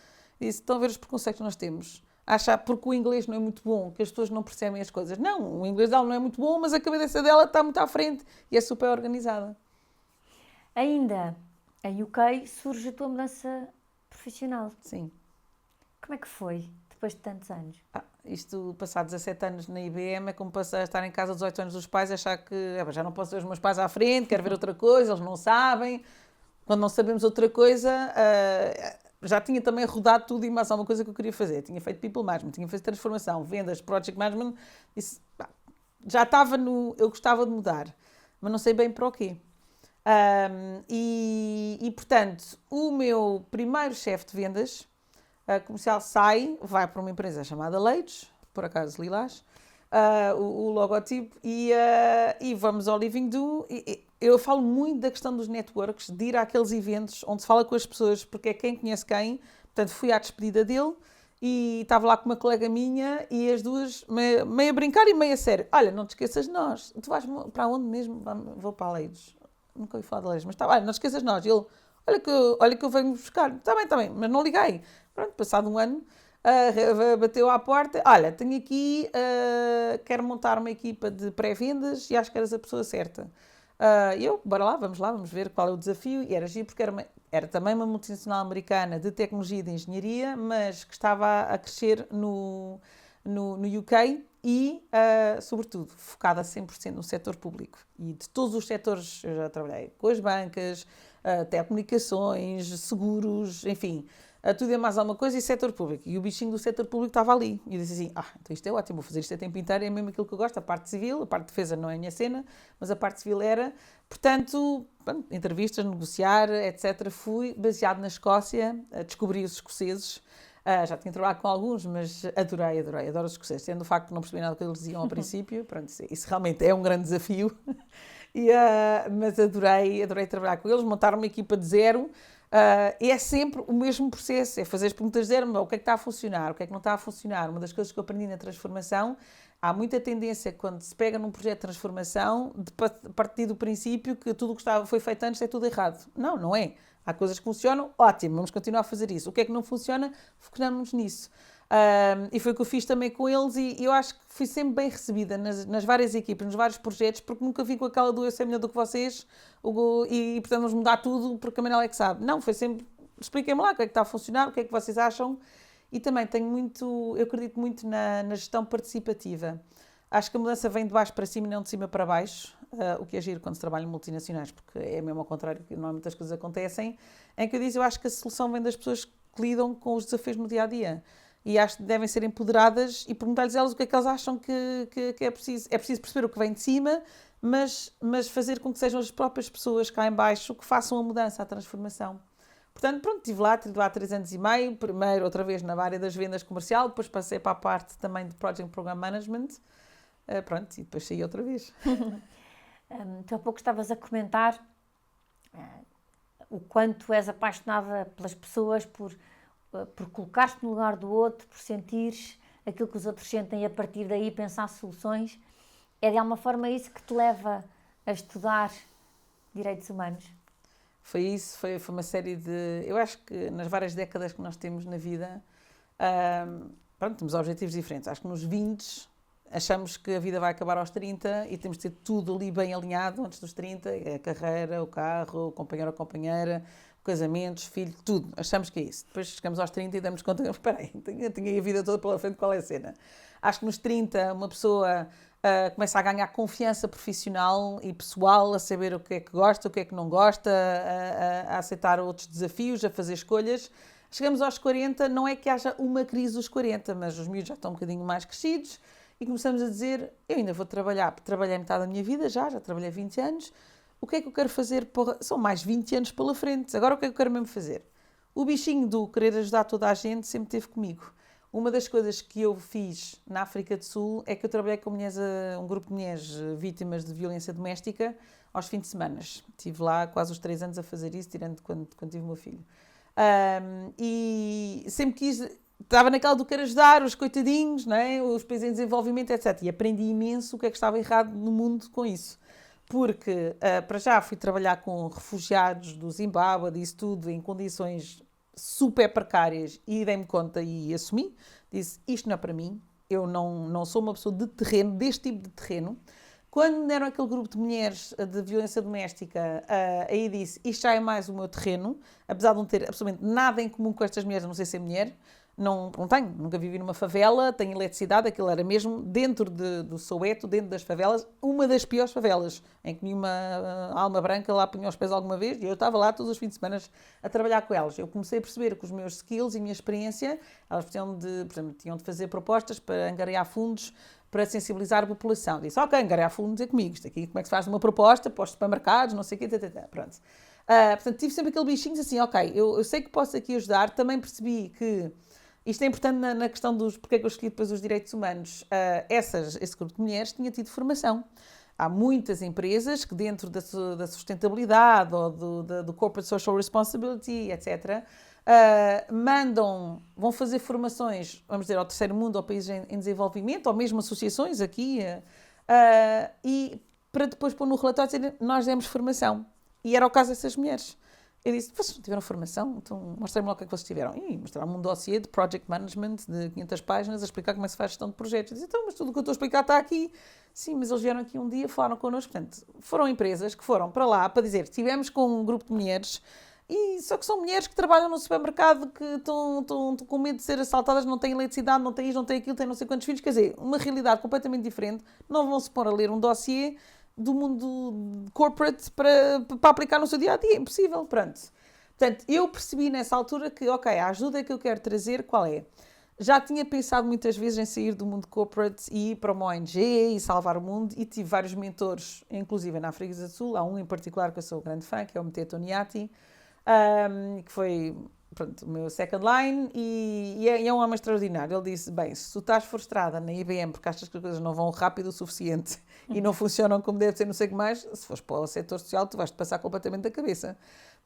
E disse, estão a ver os preconceitos que nós temos? Achar porque o inglês não é muito bom, que as pessoas não percebem as coisas. Não, o inglês dela não é muito bom, mas a cabeça dela está muito à frente e é super organizada. Ainda em UK surge a tua mudança profissional. Sim. Como é que foi, depois de tantos anos? Isto, passar 17 anos na IBM, é como passar a estar em casa 18 anos dos pais e achar que já não posso ver os meus pais à frente, quero ver outra coisa, eles não sabem. Quando não sabemos outra coisa, já tinha também rodado tudo e mais alguma coisa que eu queria fazer. Tinha feito people management, tinha feito transformação, vendas, project management. Isso, já estava no... Eu gostava de mudar, mas não sei bem para o quê. Portanto, o meu primeiro chefe de vendas comercial vai para uma empresa chamada Leitos, por acaso lilás, o logotipo, e vamos ao Living Do. Eu falo muito da questão dos networks, de ir àqueles eventos onde se fala com as pessoas, porque é quem conhece quem. Portanto, fui à despedida dele e estava lá com uma colega minha e as duas, meio a brincar e meio a sério. Olha, não te esqueças de nós. Tu vais para onde mesmo? Vou para a Leitos. Nunca ouvi falar de Leitos, mas está bem, não te esqueças de nós. E ele, olha que eu venho buscar. Está bem, mas não liguei. Pronto, passado um ano, bateu à porta. Olha, tenho aqui, quero montar uma equipa de pré-vendas e acho que eras a pessoa certa. E eu, bora lá, vamos ver qual é o desafio. E era giro porque era também uma multinacional americana de tecnologia e de engenharia, mas que estava a crescer no UK e, sobretudo, focada 100% no setor público. E de todos os setores, eu já trabalhei com as bancas, telecomunicações, seguros, enfim, tudo é mais alguma coisa e setor público. E o bichinho do setor público estava ali. E eu disse assim, então isto é ótimo, vou fazer isto a tempo inteiro, é mesmo aquilo que eu gosto, a parte civil, a parte de defesa não é a minha cena, mas a parte civil era. Portanto, entrevistas, negociar, etc. Fui baseado na Escócia, descobri os escoceses. Já tinha trabalhado com alguns, mas adoro os escoceses. Tendo o facto de não perceber nada do que eles diziam ao princípio, pronto, isso realmente é um grande desafio. Mas adorei trabalhar com eles, montar uma equipa de zero. É sempre o mesmo processo, é fazer as perguntas de zero, o que é que está a funcionar, o que é que não está a funcionar. Uma das coisas que eu aprendi na transformação, há muita tendência quando se pega num projeto de transformação de partir do princípio que tudo o que foi feito antes é tudo errado. Não é. Há coisas que funcionam, ótimo, vamos continuar a fazer isso. O que é que não funciona, focamos nisso. E foi o que eu fiz também com eles e eu acho que fui sempre bem recebida nas várias equipas, nos vários projetos, porque nunca vi com aquela do eu sei melhor do que vocês e portanto vamos mudar tudo porque a Manela é que sabe. Não, foi sempre, expliquem-me lá o que é que está a funcionar, o que é que vocês acham. E também eu acredito muito na gestão participativa. Acho que a mudança vem de baixo para cima e não de cima para baixo, o que é giro quando se trabalha em multinacionais, porque é mesmo ao contrário que normalmente as coisas acontecem, em que eu acho que a solução vem das pessoas que lidam com os desafios no dia-a-dia. E acho que devem ser empoderadas e perguntar-lhes elas o que é que elas acham que é preciso. É preciso perceber o que vem de cima, mas fazer com que sejam as próprias pessoas cá em baixo que façam a mudança, a transformação. Portanto, pronto, estive lá 3 anos e meio, primeiro outra vez na área das vendas comercial, depois passei para a parte também de Project Program Management, e depois saí outra vez. Tu há pouco estavas a comentar o quanto és apaixonada pelas pessoas, por colocar-te no lugar do outro, por sentires aquilo que os outros sentem e a partir daí pensar soluções. É de alguma forma isso que te leva a estudar direitos humanos? Foi isso, foi uma série de... Eu acho que nas várias décadas que nós temos na vida, temos objetivos diferentes. Acho que nos 20 achamos que a vida vai acabar aos 30 e temos de ter tudo ali bem alinhado antes dos 30, a carreira, o carro, o companheiro ou companheira, casamentos, filhos, tudo. Achamos que é isso. Depois chegamos aos 30 e damos conta, espera aí, tinha a vida toda pela frente, qual é a cena? Acho que nos 30 uma pessoa começa a ganhar confiança profissional e pessoal, a saber o que é que gosta, o que é que não gosta, a aceitar outros desafios, a fazer escolhas. Chegamos aos 40, não é que haja uma crise dos 40, mas os miúdos já estão um bocadinho mais crescidos e começamos a dizer, eu ainda vou trabalhar, trabalhei metade da minha vida já trabalhei 20 anos, o que é que eu quero fazer? São mais 20 anos pela frente, agora o que é que eu quero mesmo fazer? O bichinho do querer ajudar toda a gente sempre esteve comigo. Uma das coisas que eu fiz na África do Sul é que eu trabalhei com mulheres, um grupo de mulheres vítimas de violência doméstica aos fins de semana. Estive lá quase os 3 anos a fazer isso, tirando quando tive o meu filho. E sempre quis, estava naquela do querer ajudar os coitadinhos, não é? Os países em desenvolvimento, etc. E aprendi imenso o que é que estava errado no mundo com isso. Porque, para já, fui trabalhar com refugiados do Zimbábue, disso tudo, em condições super precárias, e dei-me conta e assumi. Disse, isto não é para mim, eu não sou uma pessoa de terreno, deste tipo de terreno. Quando deram aquele grupo de mulheres de violência doméstica, aí disse, isto já é mais o meu terreno, apesar de não ter absolutamente nada em comum com estas mulheres, a não sei ser mulher, não tenho, nunca vivi numa favela, tenho eletricidade, aquilo era mesmo dentro do Soweto, dentro das favelas, uma das piores favelas, em que nenhuma alma branca lá punha os pés alguma vez, e eu estava lá todos os fins de semana a trabalhar com elas. Eu comecei a perceber que os meus skills e a minha experiência, elas tinham de fazer propostas para angariar fundos para sensibilizar a população. Disse, ok, angariar fundos é comigo, isto aqui, como é que se faz uma proposta para os supermercados, não sei o quê, pronto. Portanto, tive sempre aquele bichinho assim, ok, eu sei que posso aqui ajudar, também percebi que isto é importante na questão dos porque é que eu escolhi depois os direitos humanos. Esse grupo de mulheres tinha tido formação. Há muitas empresas que dentro da sustentabilidade ou do Corporate Social Responsibility, etc., vão fazer formações, vamos dizer, ao terceiro mundo, ao países em desenvolvimento, ou mesmo associações aqui, e para depois pôr no relatório dizer, nós demos formação. E era o caso dessas mulheres. Eu disse, vocês não tiveram formação? Então mostrem-me lá o que é que vocês tiveram. E mostraram-me um dossiê de project management de 500 páginas a explicar como é que se faz gestão de projetos. Eu disse, então, mas tudo o que eu estou a explicar está aqui. Sim, mas eles vieram aqui um dia, falaram connosco. Portanto, foram empresas que foram para lá para dizer, estivemos com um grupo de mulheres, e só que são mulheres que trabalham no supermercado, que estão com medo de ser assaltadas, não têm eletricidade, não têm isto, não têm aquilo, têm não sei quantos filhos. Quer dizer, uma realidade completamente diferente. Não vão se pôr a ler um dossiê do mundo corporate para aplicar no seu dia-a-dia. É impossível, pronto. Portanto, eu percebi nessa altura que, ok, a ajuda que eu quero trazer, qual é? Já tinha pensado muitas vezes em sair do mundo corporate e ir para uma ONG e salvar o mundo, e tive vários mentores, inclusive na África do Sul. Há um em particular que eu sou grande fã, que é o Mteto Niati, que foi, pronto, o meu second line, e é um homem extraordinário. Ele disse, bem, se tu estás frustrada na IBM porque achas que as coisas não vão rápido o suficiente e não funcionam como deve ser, não sei o que mais, se fores para o setor social, tu vais-te passar completamente da cabeça.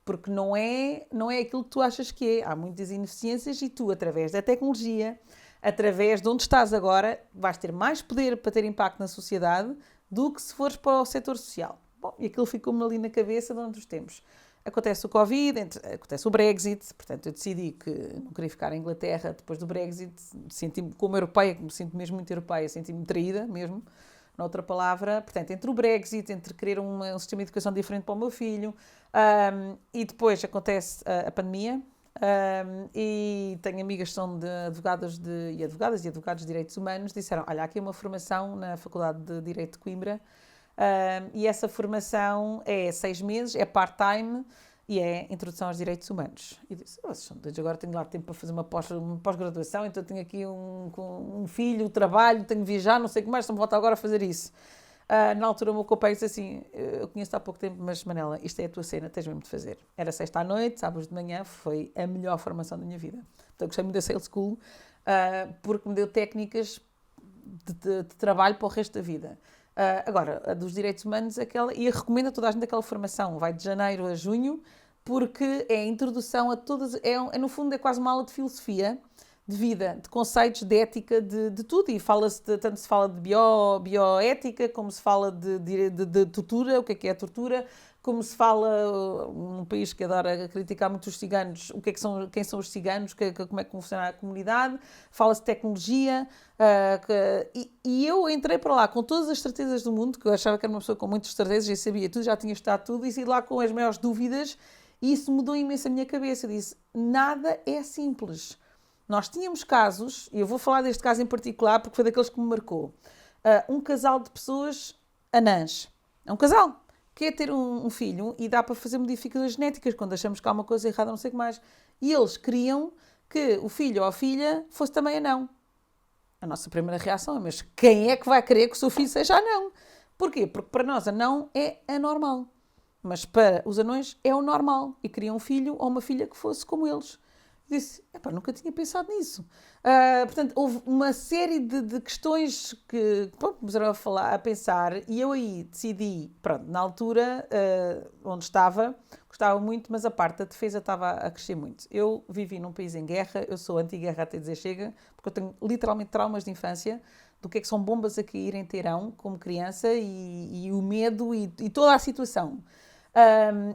Porque não é aquilo que tu achas que é. Há muitas ineficiências e tu, através da tecnologia, através de onde estás agora, vais ter mais poder para ter impacto na sociedade do que se fores para o setor social. Bom, e aquilo ficou-me ali na cabeça durante os tempos. Acontece o Covid, acontece o Brexit, portanto eu decidi que não queria ficar em Inglaterra depois do Brexit, senti-me como europeia, me sinto mesmo muito europeia, senti-me traída mesmo, noutra palavra. Portanto, entre o Brexit, entre querer um sistema de educação diferente para o meu filho, e depois acontece a pandemia, e tenho amigas que são advogadas e advogados de direitos humanos, disseram, olha, aqui é uma formação na Faculdade de Direito de Coimbra, e essa formação é 6 meses, é part-time e é Introdução aos Direitos Humanos. E disse, desde agora tenho lá tempo para fazer uma pós-graduação, então tenho aqui um filho, trabalho, tenho de viajar, não sei o que mais, só me volta agora a fazer isso. Na altura o meu companheiro disse assim, eu conheço-te há pouco tempo, mas Manela, isto é a tua cena, tens mesmo de fazer. Era sexta à noite, sábados de manhã, foi a melhor formação da minha vida. Então gostei muito da Sales School, porque me deu técnicas de trabalho para o resto da vida. Agora, a dos direitos humanos, e recomendo a toda a gente aquela formação, vai de janeiro a junho, porque é a introdução a todas, no fundo é quase uma aula de filosofia, de vida, de conceitos, de ética, de tudo, e tanto se fala de bioética, como se fala de tortura, o que é a tortura, como se fala, num país que adora criticar muito os ciganos, quem são os ciganos, como é que funciona a comunidade, fala-se de tecnologia, e eu entrei para lá com todas as certezas do mundo, que eu achava que era uma pessoa com muitas certezas e sabia tudo, já tinha estudado tudo, e saí lá com as maiores dúvidas, e isso mudou imenso a minha cabeça. Eu disse, nada é simples. Nós tínhamos casos, e eu vou falar deste caso em particular, porque foi daqueles que me marcou, um casal de pessoas anãs. É um casal. que é ter um filho e dá para fazer modificações genéticas quando achamos que há uma coisa errada, não sei o que mais. E eles queriam que o filho ou a filha fosse também anão. A nossa primeira reação é, mas quem é que vai querer que o seu filho seja anão? Porquê? Porque para nós anão é anormal. Mas para os anões é o normal. E queriam um filho ou uma filha que fosse como eles. Disse, nunca tinha pensado nisso. Portanto, houve uma série de questões que começaram a pensar e eu aí decidi, na altura onde estava, gostava muito, mas a parte da defesa estava a crescer muito. Eu vivi num país em guerra, eu sou anti-guerra até dizer chega, porque eu tenho literalmente traumas de infância do que é que são bombas a cair em Teherão como criança e o medo e toda a situação.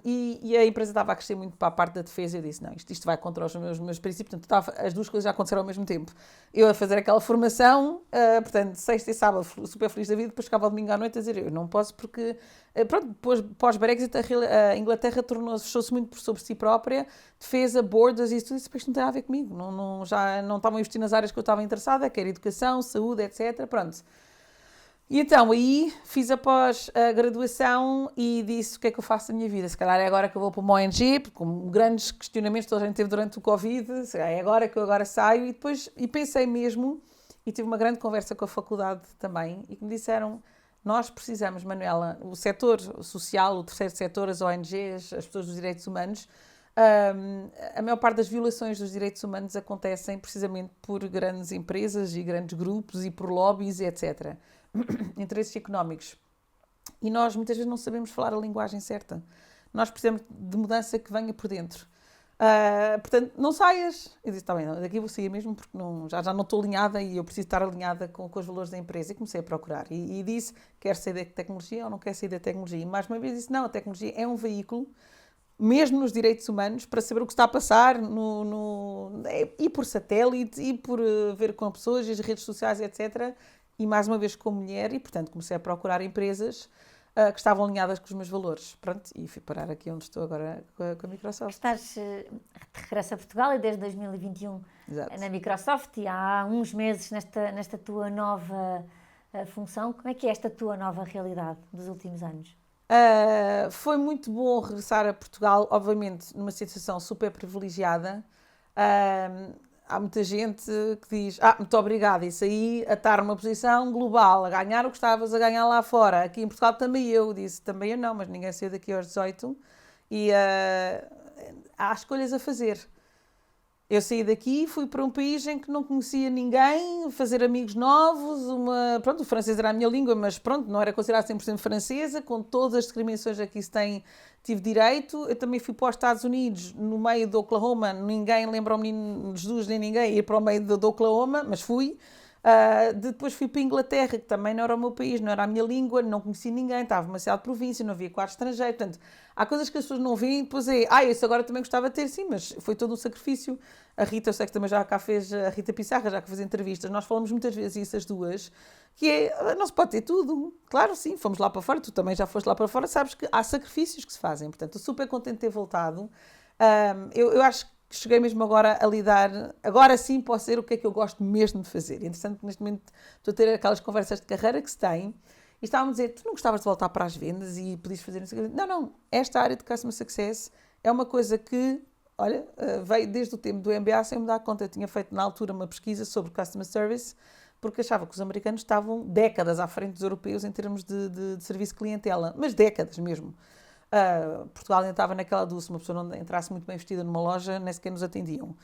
E a empresa estava a crescer muito para a parte da defesa e eu disse, não, isto vai contra os meus princípios, portanto as duas coisas já aconteceram ao mesmo tempo. Eu a fazer aquela formação, portanto, sexta e sábado super feliz da vida, depois ficava ao domingo à noite a dizer, eu não posso porque, depois pós-Brexit a Inglaterra fechou-se muito sobre si própria, defesa, borders e isso tudo, isto não tem a ver comigo, já não estavam a investir nas áreas que eu estava interessada, que era educação, saúde, etc, pronto. E então, aí fiz após a graduação e disse o que é que eu faço da minha vida. Se calhar é agora que eu vou para uma ONG, porque com grandes questionamentos que toda a gente teve durante o Covid, se calhar é agora que eu saio. E pensei mesmo, e tive uma grande conversa com a faculdade também, e que me disseram, nós precisamos, Manuela, o setor social, o terceiro setor, as ONGs, as pessoas dos direitos humanos, a maior parte das violações dos direitos humanos acontecem precisamente por grandes empresas e grandes grupos e por lobbies, etc., interesses económicos. E nós muitas vezes não sabemos falar a linguagem certa. Nós precisamos de mudança que venha por dentro. Portanto, não saias. Eu disse, está bem, daqui vou sair mesmo porque já não estou alinhada e eu preciso estar alinhada com os valores da empresa. E comecei a procurar. E disse, quero sair da tecnologia ou não quero sair da tecnologia? E mais uma vez disse, não, a tecnologia é um veículo, mesmo nos direitos humanos, para saber o que está a passar e por satélite, e por ver com pessoas, e as redes sociais, etc., e mais uma vez como mulher, e portanto comecei a procurar empresas que estavam alinhadas com os meus valores. Pronto, e fui parar aqui onde estou agora com a Microsoft. Estás de regresso a Portugal e desde 2021 Exato. Na Microsoft e há uns meses nesta tua nova função. Como é que é esta tua nova realidade dos últimos anos? Foi muito bom regressar a Portugal, obviamente numa situação super privilegiada. Há muita gente que diz, muito obrigada, isso aí a estar numa posição global, a ganhar o que estavas a ganhar lá fora. Aqui em Portugal também eu disse, também eu não, mas ninguém saiu daqui aos 18 e há escolhas a fazer. Eu saí daqui, fui para um país em que não conhecia ninguém, fazer amigos novos, o francês era a minha língua, mas não era considerado 100% francesa, com todas as discriminações a que isso tem, tive direito. Eu também fui para os Estados Unidos, no meio do Oklahoma, ninguém lembra o menino Jesus nem ninguém ir para o meio do Oklahoma, mas fui. Depois fui para a Inglaterra, que também não era o meu país, não era a minha língua, não conhecia ninguém, estava numa cidade de província, não havia quarto estrangeiro. Portanto, há coisas que as pessoas não veem, depois isso agora também gostava de ter, sim, mas foi todo um sacrifício. A Rita, eu sei que também já cá fez, a Rita Pissarra, já que fez entrevistas, nós falamos muitas vezes isso, as duas, que não se pode ter tudo. Claro, sim, fomos lá para fora, tu também já foste lá para fora, sabes que há sacrifícios que se fazem. Portanto, estou super contente de ter voltado. Eu acho que cheguei mesmo agora a lidar, agora sim posso dizer o que é que eu gosto mesmo de fazer. É interessante que neste momento estou a ter aquelas conversas de carreira que se tem e estavam a dizer, tu não gostavas de voltar para as vendas e podias fazer isso? Não, esta área de Customer Success é uma coisa que, olha, veio desde o tempo do MBA sem me dar conta. Eu tinha feito na altura uma pesquisa sobre Customer Service porque achava que os americanos estavam décadas à frente dos europeus em termos de serviço de clientela, mas décadas mesmo. Portugal ainda estava naquela do se uma pessoa não entrasse muito bem vestida numa loja, nem sequer nos atendiam.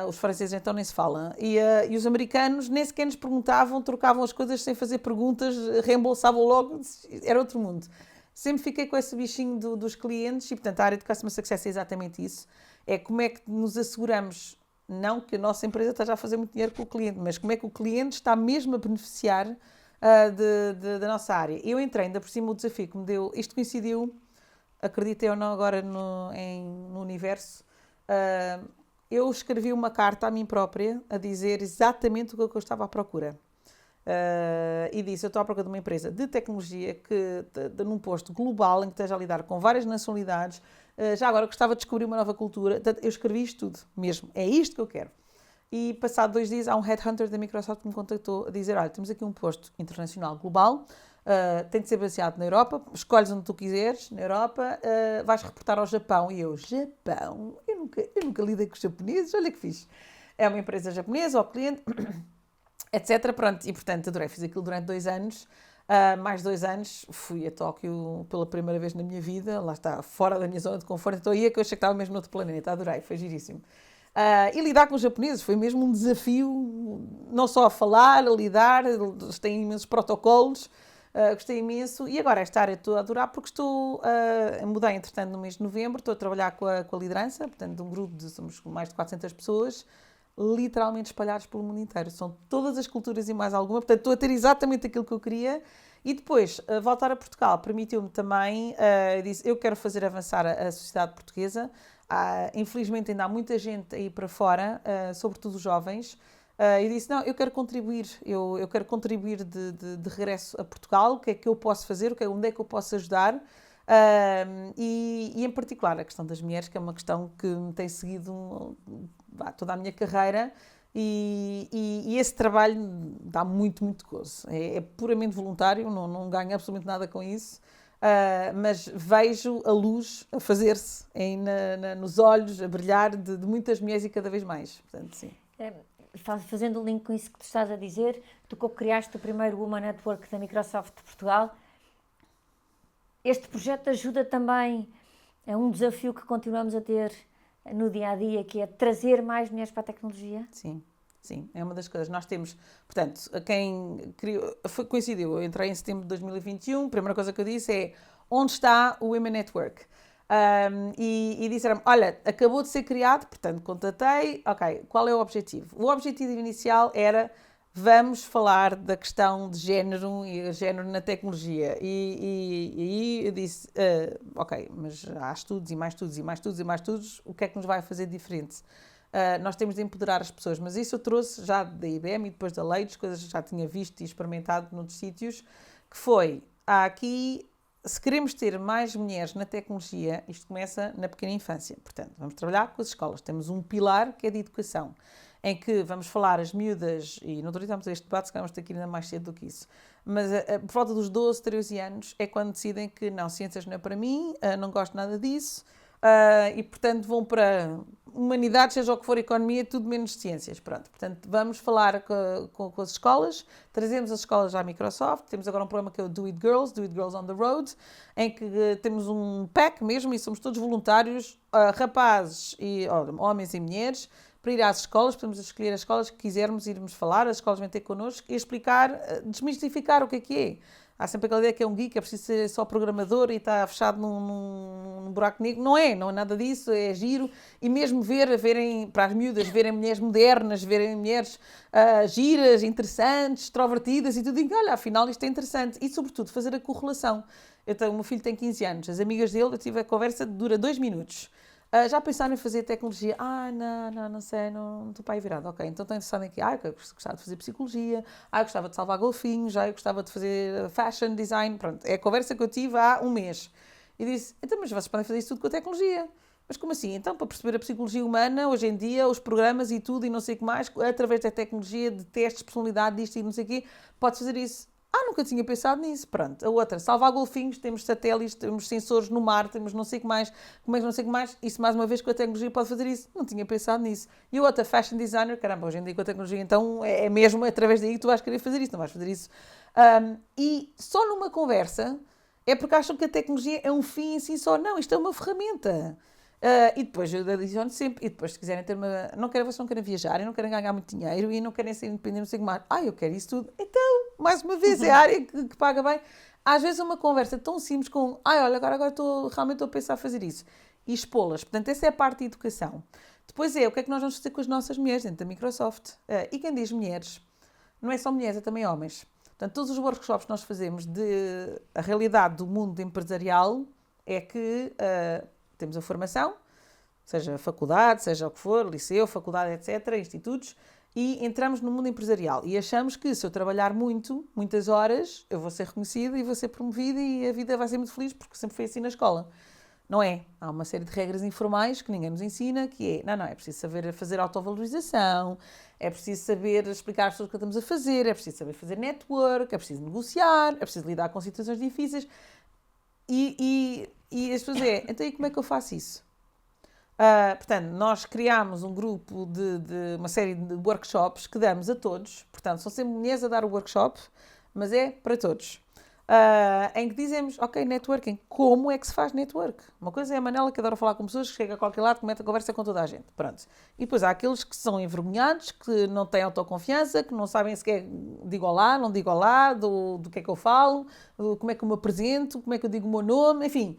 Os franceses então nem se fala. E os americanos nem sequer nos perguntavam, trocavam as coisas sem fazer perguntas, reembolsavam logo, era outro mundo. Sempre fiquei com esse bichinho dos clientes e, portanto, a área de Customer Success é exatamente isso. É como é que nos asseguramos, não que a nossa empresa esteja a fazer muito dinheiro com o cliente, mas como é que o cliente está mesmo a beneficiar da nossa área. Eu entrei, ainda por cima, o desafio que me deu, isto coincidiu, acreditei ou não agora no universo, eu escrevi uma carta a mim própria a dizer exatamente o que eu estava à procura. E disse, eu estou à procura de uma empresa de tecnologia num posto global em que esteja a lidar com várias nacionalidades, já agora gostava de descobrir uma nova cultura. Portanto, eu escrevi isto tudo mesmo, é isto que eu quero. E passado 2 dias há um headhunter da Microsoft que me contactou a dizer, olha, temos aqui um posto internacional global, tem de ser baseado na Europa, escolhes onde tu quiseres, na Europa, vais reportar ao Japão. E eu, Japão? Eu nunca lidei com os japoneses, olha que fixe. É uma empresa japonesa, ao cliente, etc. Pronto, e portanto adorei, fiz aquilo durante 2 anos. Mais 2 anos, fui a Tóquio pela primeira vez na minha vida, lá está, fora da minha zona de conforto, então ia que eu achei que estava mesmo noutro planeta, adorei, foi giríssimo. E lidar com os japoneses foi mesmo um desafio, não só a falar, a lidar, eles têm imensos protocolos, gostei imenso. E agora esta área estou a adorar porque mudei entretanto no mês de novembro, estou a trabalhar com a liderança, portanto de um grupo somos mais de 400 pessoas, literalmente espalhados pelo mundo inteiro. São todas as culturas e mais alguma, portanto estou a ter exatamente aquilo que eu queria. E depois, voltar a Portugal permitiu-me também, disse, eu quero fazer avançar a sociedade portuguesa. Infelizmente ainda há muita gente aí para fora, sobretudo os jovens, e disse, não, eu quero contribuir, eu quero contribuir de regresso a Portugal, o que é que eu posso fazer, onde é que eu posso ajudar, e em particular a questão das mulheres, que é uma questão que me tem seguido toda a minha carreira, e esse trabalho dá muito, muito gozo. É puramente voluntário, não ganho absolutamente nada com isso, mas vejo a luz a fazer-se nos olhos, a brilhar de muitas mulheres e cada vez mais. Portanto, sim. Fazendo o link com isso que tu estás a dizer, tu criaste o primeiro Woman Network da Microsoft de Portugal. Este projeto ajuda também a um desafio que continuamos a ter no dia-a-dia, que é trazer mais mulheres para a tecnologia? Sim, é uma das coisas. Nós temos, portanto, quem criou, coincidiu, eu entrei em setembro de 2021, a primeira coisa que eu disse é, onde está o Women Network? E disseram, olha, acabou de ser criado, portanto, contatei, ok, qual é o objetivo? O objetivo inicial era, vamos falar da questão de género e género na tecnologia. E aí eu disse, ok, mas há estudos e mais estudos e mais estudos e mais estudos, o que é que nos vai fazer diferente? Nós temos de empoderar as pessoas, mas isso eu trouxe já da IBM e depois da Leidos, coisas que já tinha visto e experimentado noutros sítios, que foi, há aqui, se queremos ter mais mulheres na tecnologia, isto começa na pequena infância. Portanto, vamos trabalhar com as escolas. Temos um pilar que é de educação, em que vamos falar as miúdas, e não estamos a este debate, se vamos ter que ir ainda mais cedo do que isso, mas por volta dos 12, 13 anos é quando decidem que não, ciências não é para mim, não gosto nada disso, e portanto vão para humanidades, seja o que for, economia, tudo menos ciências. Pronto, portanto vamos falar com as escolas, trazemos as escolas à Microsoft, temos agora um programa que é o Do It Girls on the Road, em que temos um pack mesmo e somos todos voluntários, rapazes, homens e mulheres, para ir às escolas, podemos escolher as escolas que quisermos irmos falar, as escolas vêm ter connosco e explicar, desmistificar o que é. Há sempre aquela ideia que é um geek, é preciso ser só programador e está fechado num buraco negro. Não é nada disso, é giro. E mesmo verem para as miúdas, verem mulheres modernas, verem mulheres giras, interessantes, extrovertidas e tudo, e olha, afinal isto é interessante. E sobretudo fazer a correlação. O meu filho tem 15 anos, as amigas dele, eu tive a conversa, dura 2 minutos. Já pensaram em fazer tecnologia? Não sei, não estou para aí virado. Ok, então estou interessado em quê? Eu gostava de fazer psicologia, eu gostava de salvar golfinhos, eu gostava de fazer fashion design. Pronto, é a conversa que eu tive há um mês. E disse, então, mas vocês podem fazer isso tudo com a tecnologia. Mas como assim? Então, para perceber a psicologia humana, hoje em dia, os programas e tudo, e não sei o que mais, através da tecnologia, de testes de personalidade, disto e não sei o quê, pode fazer isso. Nunca tinha pensado nisso. Pronto. A outra, salvar golfinhos, temos satélites, temos sensores no mar, temos não sei o que mais, como é que não sei o que mais. Isso, mais uma vez, com a tecnologia pode fazer isso. Não tinha pensado nisso. E a outra, fashion designer, caramba, hoje em dia com a tecnologia, então é mesmo através daí que tu vais querer fazer isso, não vais fazer isso. E só numa conversa é porque acham que a tecnologia é um fim em si só. Não, isto é uma ferramenta. E depois eu adiciono sempre, e depois se quiserem ter vocês não querem viajar, e não querem ganhar muito dinheiro, e não querem ser independentes, não sei o que mais. Eu quero isso tudo. Então, mais uma vez, é a área que paga bem. Às vezes é uma conversa tão simples com, olha, agora realmente estou a pensar a fazer isso. E expô-las. Portanto, essa é a parte de educação. Depois o que é que nós vamos fazer com as nossas mulheres dentro da Microsoft? E quem diz mulheres, não é só mulheres, é também homens. Portanto, todos os workshops que nós fazemos a realidade do mundo empresarial é que temos a formação, seja faculdade, seja o que for, liceu, faculdade, etc., institutos, e entramos no mundo empresarial. E achamos que se eu trabalhar muitas horas, eu vou ser reconhecida e vou ser promovida e a vida vai ser muito feliz, porque sempre foi assim na escola. Não é? Há uma série de regras informais que ninguém nos ensina, que é, não, é preciso saber fazer autovalorização, é preciso saber explicar às pessoas o que estamos a fazer, é preciso saber fazer network, é preciso negociar, é preciso lidar com situações difíceis. E as pessoas então e como é que eu faço isso? Portanto, nós criámos um grupo de uma série de workshops que damos a todos. Portanto, são sempre mulheres a dar o workshop, mas é para todos. Em que dizemos, ok, networking, como é que se faz network? Uma coisa é a Manela, que adora falar com pessoas, que chega a qualquer lado, comenta a conversa com toda a gente. Pronto. E depois há aqueles que são envergonhados, que não têm autoconfiança, que não sabem sequer digo olá, não digo olá, do que é que eu falo, como é que eu me apresento, como é que eu digo o meu nome, enfim.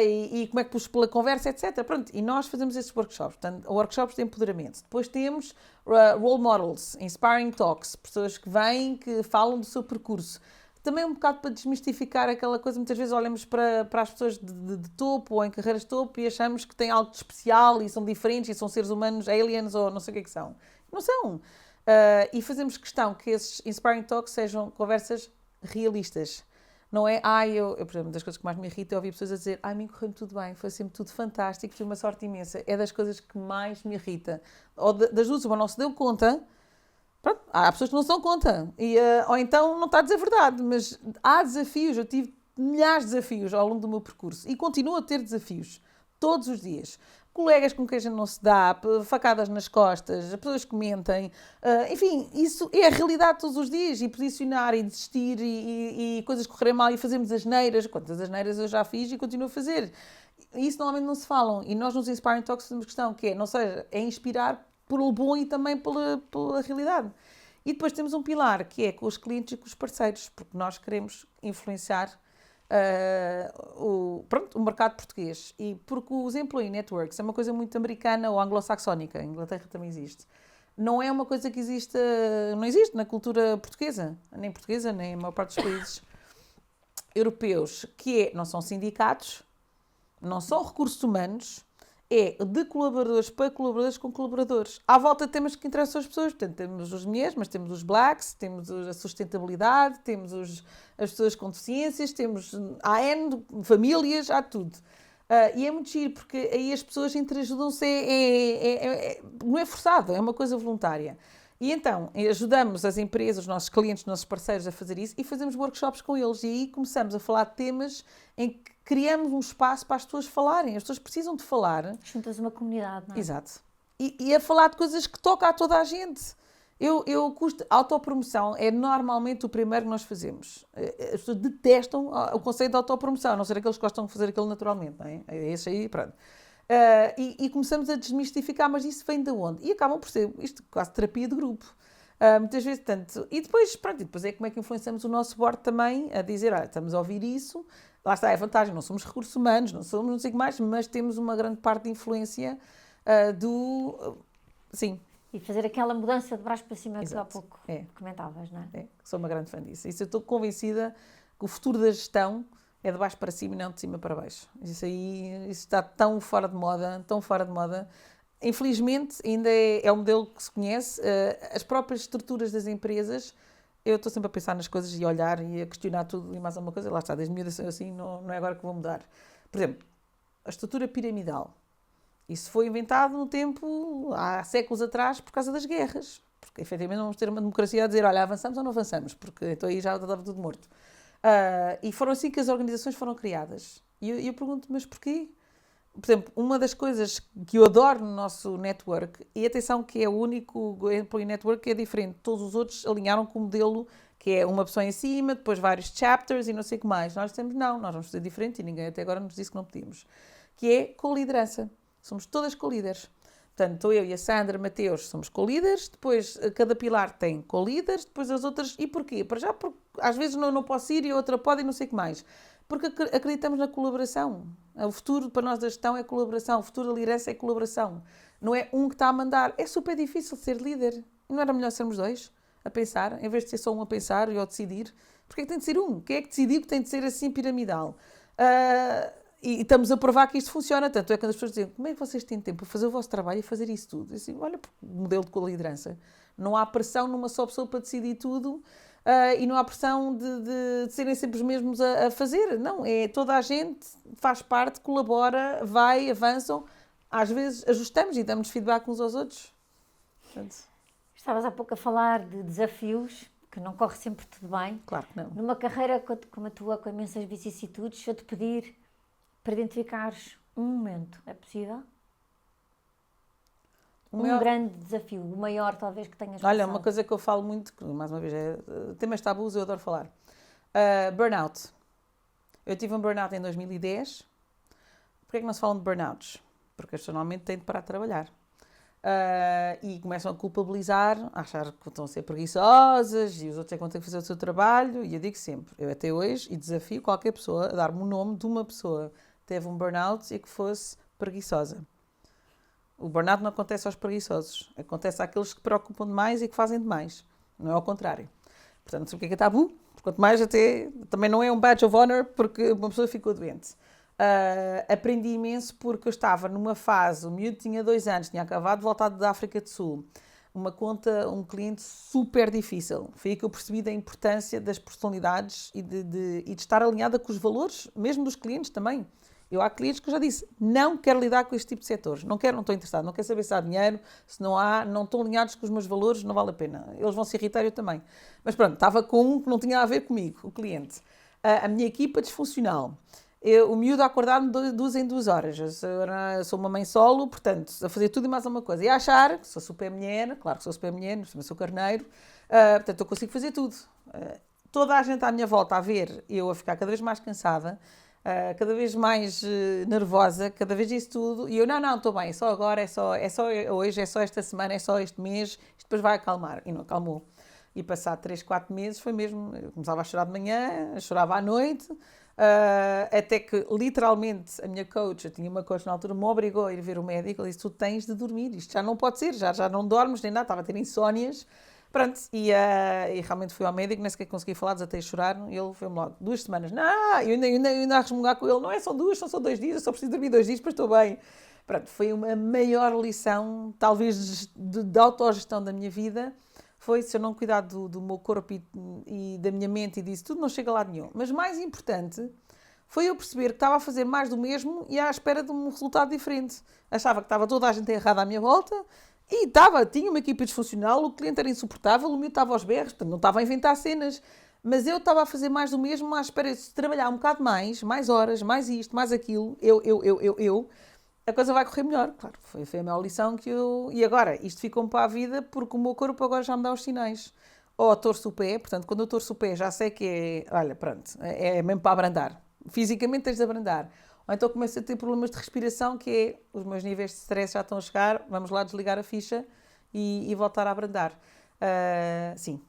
E como é que puxo pela conversa, etc. Pronto, e nós fazemos esses workshops. Portanto, workshops de empoderamento. Depois temos role models, inspiring talks, pessoas que vêm, que falam do seu percurso. Também um bocado para desmistificar aquela coisa, muitas vezes olhamos para as pessoas de topo ou em carreiras de topo e achamos que têm algo de especial e são diferentes e são seres humanos, aliens ou não sei o que é que são. Não são. E fazemos questão que esses inspiring talks sejam conversas realistas. Não é, por exemplo, uma das coisas que mais me irrita é ouvir pessoas a dizer, a mim correu tudo bem, foi sempre tudo fantástico, tive uma sorte imensa. É das coisas que mais me irrita. Ou das duas, uma não se deu conta. Pronto, há pessoas que não se dão conta, ou então não está a dizer a verdade, mas há desafios, eu tive milhares de desafios ao longo do meu percurso e continuo a ter desafios, todos os dias. Colegas com quem a gente não se dá, facadas nas costas, pessoas que mentem, enfim, isso é a realidade todos os dias, e posicionar, e desistir, e coisas correrem mal, e fazermos asneiras, quantas asneiras eu já fiz e continuo a fazer. Isso normalmente não se falam, e nós nos Inspiring Talks fazemos questão, que é, não seja, é inspirar pelo bom e também pela realidade. E depois temos um pilar, que é com os clientes e com os parceiros, porque nós queremos influenciar o mercado português. E porque os employee networks é uma coisa muito americana ou anglo-saxónica, a Inglaterra também existe. Não é uma coisa que existe, não existe na cultura portuguesa, nem a maior parte dos países europeus, que não são sindicatos, não são recursos humanos, é de colaboradores para colaboradores com colaboradores. À volta temos que interessar as pessoas, portanto temos os mulheres, mas temos os blacks, temos a sustentabilidade, temos as pessoas com deficiências, temos há N famílias, há tudo. E é muito giro, porque aí as pessoas interajudam-se, não é forçado, é uma coisa voluntária. E então, ajudamos as empresas, os nossos clientes, os nossos parceiros a fazer isso e fazemos workshops com eles. E aí começamos a falar de temas em que criamos um espaço para as pessoas falarem. As pessoas precisam de falar. Juntas uma comunidade, não é? Exato. E a falar de coisas que tocam a toda a gente. A autopromoção é normalmente o primeiro que nós fazemos. As pessoas detestam o conceito de autopromoção, a não ser aqueles que gostam de fazer aquilo naturalmente, não é? É esse aí, pronto. E começamos a desmistificar, mas isso vem de onde? E acabam por ser isto quase terapia de grupo. Muitas vezes, tanto. E depois é como é que influenciamos o nosso board também a dizer, estamos a ouvir isso, lá está, é a vantagem, não somos recursos humanos, não somos não sei o que mais, mas temos uma grande parte de influência sim. E fazer aquela mudança de braço para cima. Exato. Que há pouco comentavas, não é? Sou uma grande fã disso. Isso eu estou convencida que o futuro da gestão é de baixo para cima e não de cima para baixo. Isso está tão fora de moda, Infelizmente, ainda é um modelo que se conhece. As próprias estruturas das empresas, eu estou sempre a pensar nas coisas e a olhar e a questionar tudo e mais alguma coisa. Lá está, desde miúda assim, não é agora que vou mudar. Por exemplo, a estrutura piramidal. Isso foi inventado no tempo, há séculos atrás, por causa das guerras. Porque, efetivamente, não vamos ter uma democracia a dizer, olha, avançamos ou não avançamos, porque então aí já estava tudo morto. E foram assim que as organizações foram criadas. E eu pergunto, mas porquê? Por exemplo, uma das coisas que eu adoro no nosso network, e atenção que é o único employee network que é diferente, todos os outros alinharam com o modelo que é uma pessoa em cima, depois vários chapters e não sei o que mais. Nós dissemos, não, nós vamos fazer diferente e ninguém até agora nos disse que não podíamos. Que é co-liderança. Somos todas co-líderes. Portanto, estou eu e a Sandra Mateus, somos co-líderes, depois cada pilar tem co-líderes, depois as outras... E porquê? Para já, porque às vezes não posso ir e a outra pode e não sei o que mais. Porque acreditamos na colaboração. O futuro para nós da gestão é colaboração, o futuro da liderança é colaboração. Não é um que está a mandar. É super difícil ser líder. Não era melhor sermos dois a pensar, em vez de ser só um a pensar e a decidir? Porque é que tem de ser um? Quem é que decidiu que tem de ser assim piramidal? E estamos a provar que isto funciona. Tanto é quando as pessoas dizem, como é que vocês têm tempo para fazer o vosso trabalho e fazer isso tudo? Assim, olha, o modelo de liderança. Não há pressão numa só pessoa para decidir tudo. e não há pressão de serem sempre os mesmos a fazer. Não, é toda a gente faz parte, colabora, vai, avançam. Às vezes ajustamos e damos feedback uns aos outros. Portanto, Estavas há pouco a falar de desafios, que não corre sempre tudo bem. claro que não. Numa carreira como a tua, com imensas vicissitudes, se eu te pedir para identificares um momento, é possível? Um grande desafio, o maior talvez que tenhas Olha, passado. uma coisa que eu falo muito, que mais uma vez, temas tabus, eu adoro falar. Burnout. Eu tive um burnout em 2010. Porquê é que não se falam de burnouts? Porque as pessoas normalmente têm de parar de trabalhar. E começam a culpabilizar, a achar que estão a ser preguiçosas e os outros é que vão ter que fazer o seu trabalho. E eu digo sempre, eu até hoje, e desafio qualquer pessoa a dar-me o nome de uma pessoa que teve um burnout e que fosse preguiçosa. O burnout não acontece aos preguiçosos, acontece àqueles que preocupam demais e que fazem demais. Não é ao contrário. Portanto, não sei o que é tabu, quanto mais até, também não é um badge of honor porque uma pessoa ficou doente. Aprendi imenso porque eu estava numa fase, o miúdo tinha 2 anos, tinha acabado de voltar da África do Sul, uma conta, um cliente super difícil. Foi aí que eu percebi da importância das personalidades e de estar alinhada com os valores, mesmo dos clientes também. Há clientes que eu já disse, não quero lidar com este tipo de setores, não estou interessado, não quero saber se há dinheiro, se não há, não estão alinhados com os meus valores, não vale a pena. Eles vão se irritar, eu também. Mas pronto, estava com um que não tinha a ver comigo, o cliente. A minha equipa disfuncional. O miúdo a acordar-me 2 em 2 horas. Eu sou uma mãe solo, portanto, a fazer tudo e mais alguma coisa. E a achar que sou super mulher, claro que sou super mulher, mas sou carneiro, portanto, eu consigo fazer tudo. Toda a gente à minha volta a ver eu a ficar cada vez mais cansada, cada vez mais nervosa, cada vez isso tudo. E eu, não, estou bem, é só agora, é só hoje, é só esta semana, é só este mês, isto depois vai acalmar. E não acalmou. E passado 3, 4 meses foi mesmo, eu começava a chorar de manhã, chorava à noite, até que literalmente a minha coach, eu tinha uma coach na altura, me obrigou a ir ver o médico. Ele disse, tu tens de dormir, isto já não pode ser, já não dormes nem nada, estava a ter insónias. Pronto, e realmente fui ao médico, nem sequer consegui falar, desatei a chorar, e ele foi-me logo, 2 semanas. Não, eu ainda a resmungar com ele, não é, são 2, são só 2 dias, eu só preciso dormir 2 dias, depois estou bem. Pronto, foi uma maior lição, talvez, de autogestão da minha vida, foi se eu não cuidar do meu corpo e da minha mente e disso, tudo não chega a lado nenhum. Mas mais importante foi eu perceber que estava a fazer mais do mesmo e à espera de um resultado diferente. Achava que estava toda a gente errada à minha volta e tinha uma equipa disfuncional, o cliente era insuportável, o meu estava aos berros, portanto não estava a inventar cenas. Mas eu estava a fazer mais do mesmo à espera de trabalhar um bocado mais horas, mais isto, mais aquilo, a coisa vai correr melhor. Claro, foi a maior lição que eu... E agora, isto ficou-me para a vida porque o meu corpo agora já me dá os sinais. Ou torço o pé, portanto, quando eu torço o pé já sei que é... Olha, pronto, é mesmo para abrandar. Fisicamente tens de abrandar. Ou então começo a ter problemas de respiração, que é os meus níveis de stress já estão a chegar, vamos lá desligar a ficha e voltar a abrandar. Sim,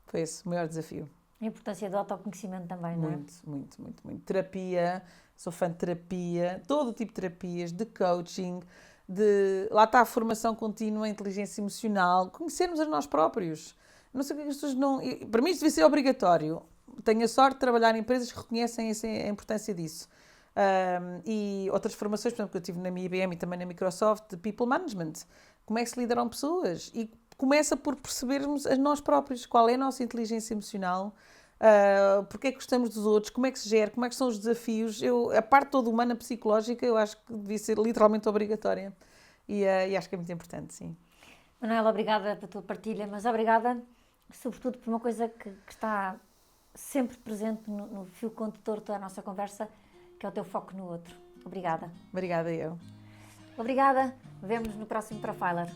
foi esse o maior desafio. A importância do autoconhecimento também, não é? Muito. Terapia, sou fã de terapia, todo tipo de terapias, de coaching, lá está a formação contínua, a inteligência emocional, conhecermos a nós próprios. Não sei o que as pessoas não... Para mim isto devia ser obrigatório. Tenho a sorte de trabalhar em empresas que reconhecem a importância disso. E outras formações, por exemplo, que eu tive na minha IBM e também na Microsoft, de People Management. Como é que se lideram pessoas? E começa por percebermos a nós próprios, qual é a nossa inteligência emocional, porque é que gostamos dos outros, como é que se gera, como é que são os desafios. A parte toda humana, psicológica, eu acho que devia ser literalmente obrigatória. E acho que é muito importante, sim. Manuela, obrigada pela tua partilha, mas obrigada sobretudo por uma coisa que está sempre presente no fio condutor da nossa conversa, que é o teu foco no outro. Obrigada. Obrigada, eu. Obrigada. Vemo-nos no próximo Profiler.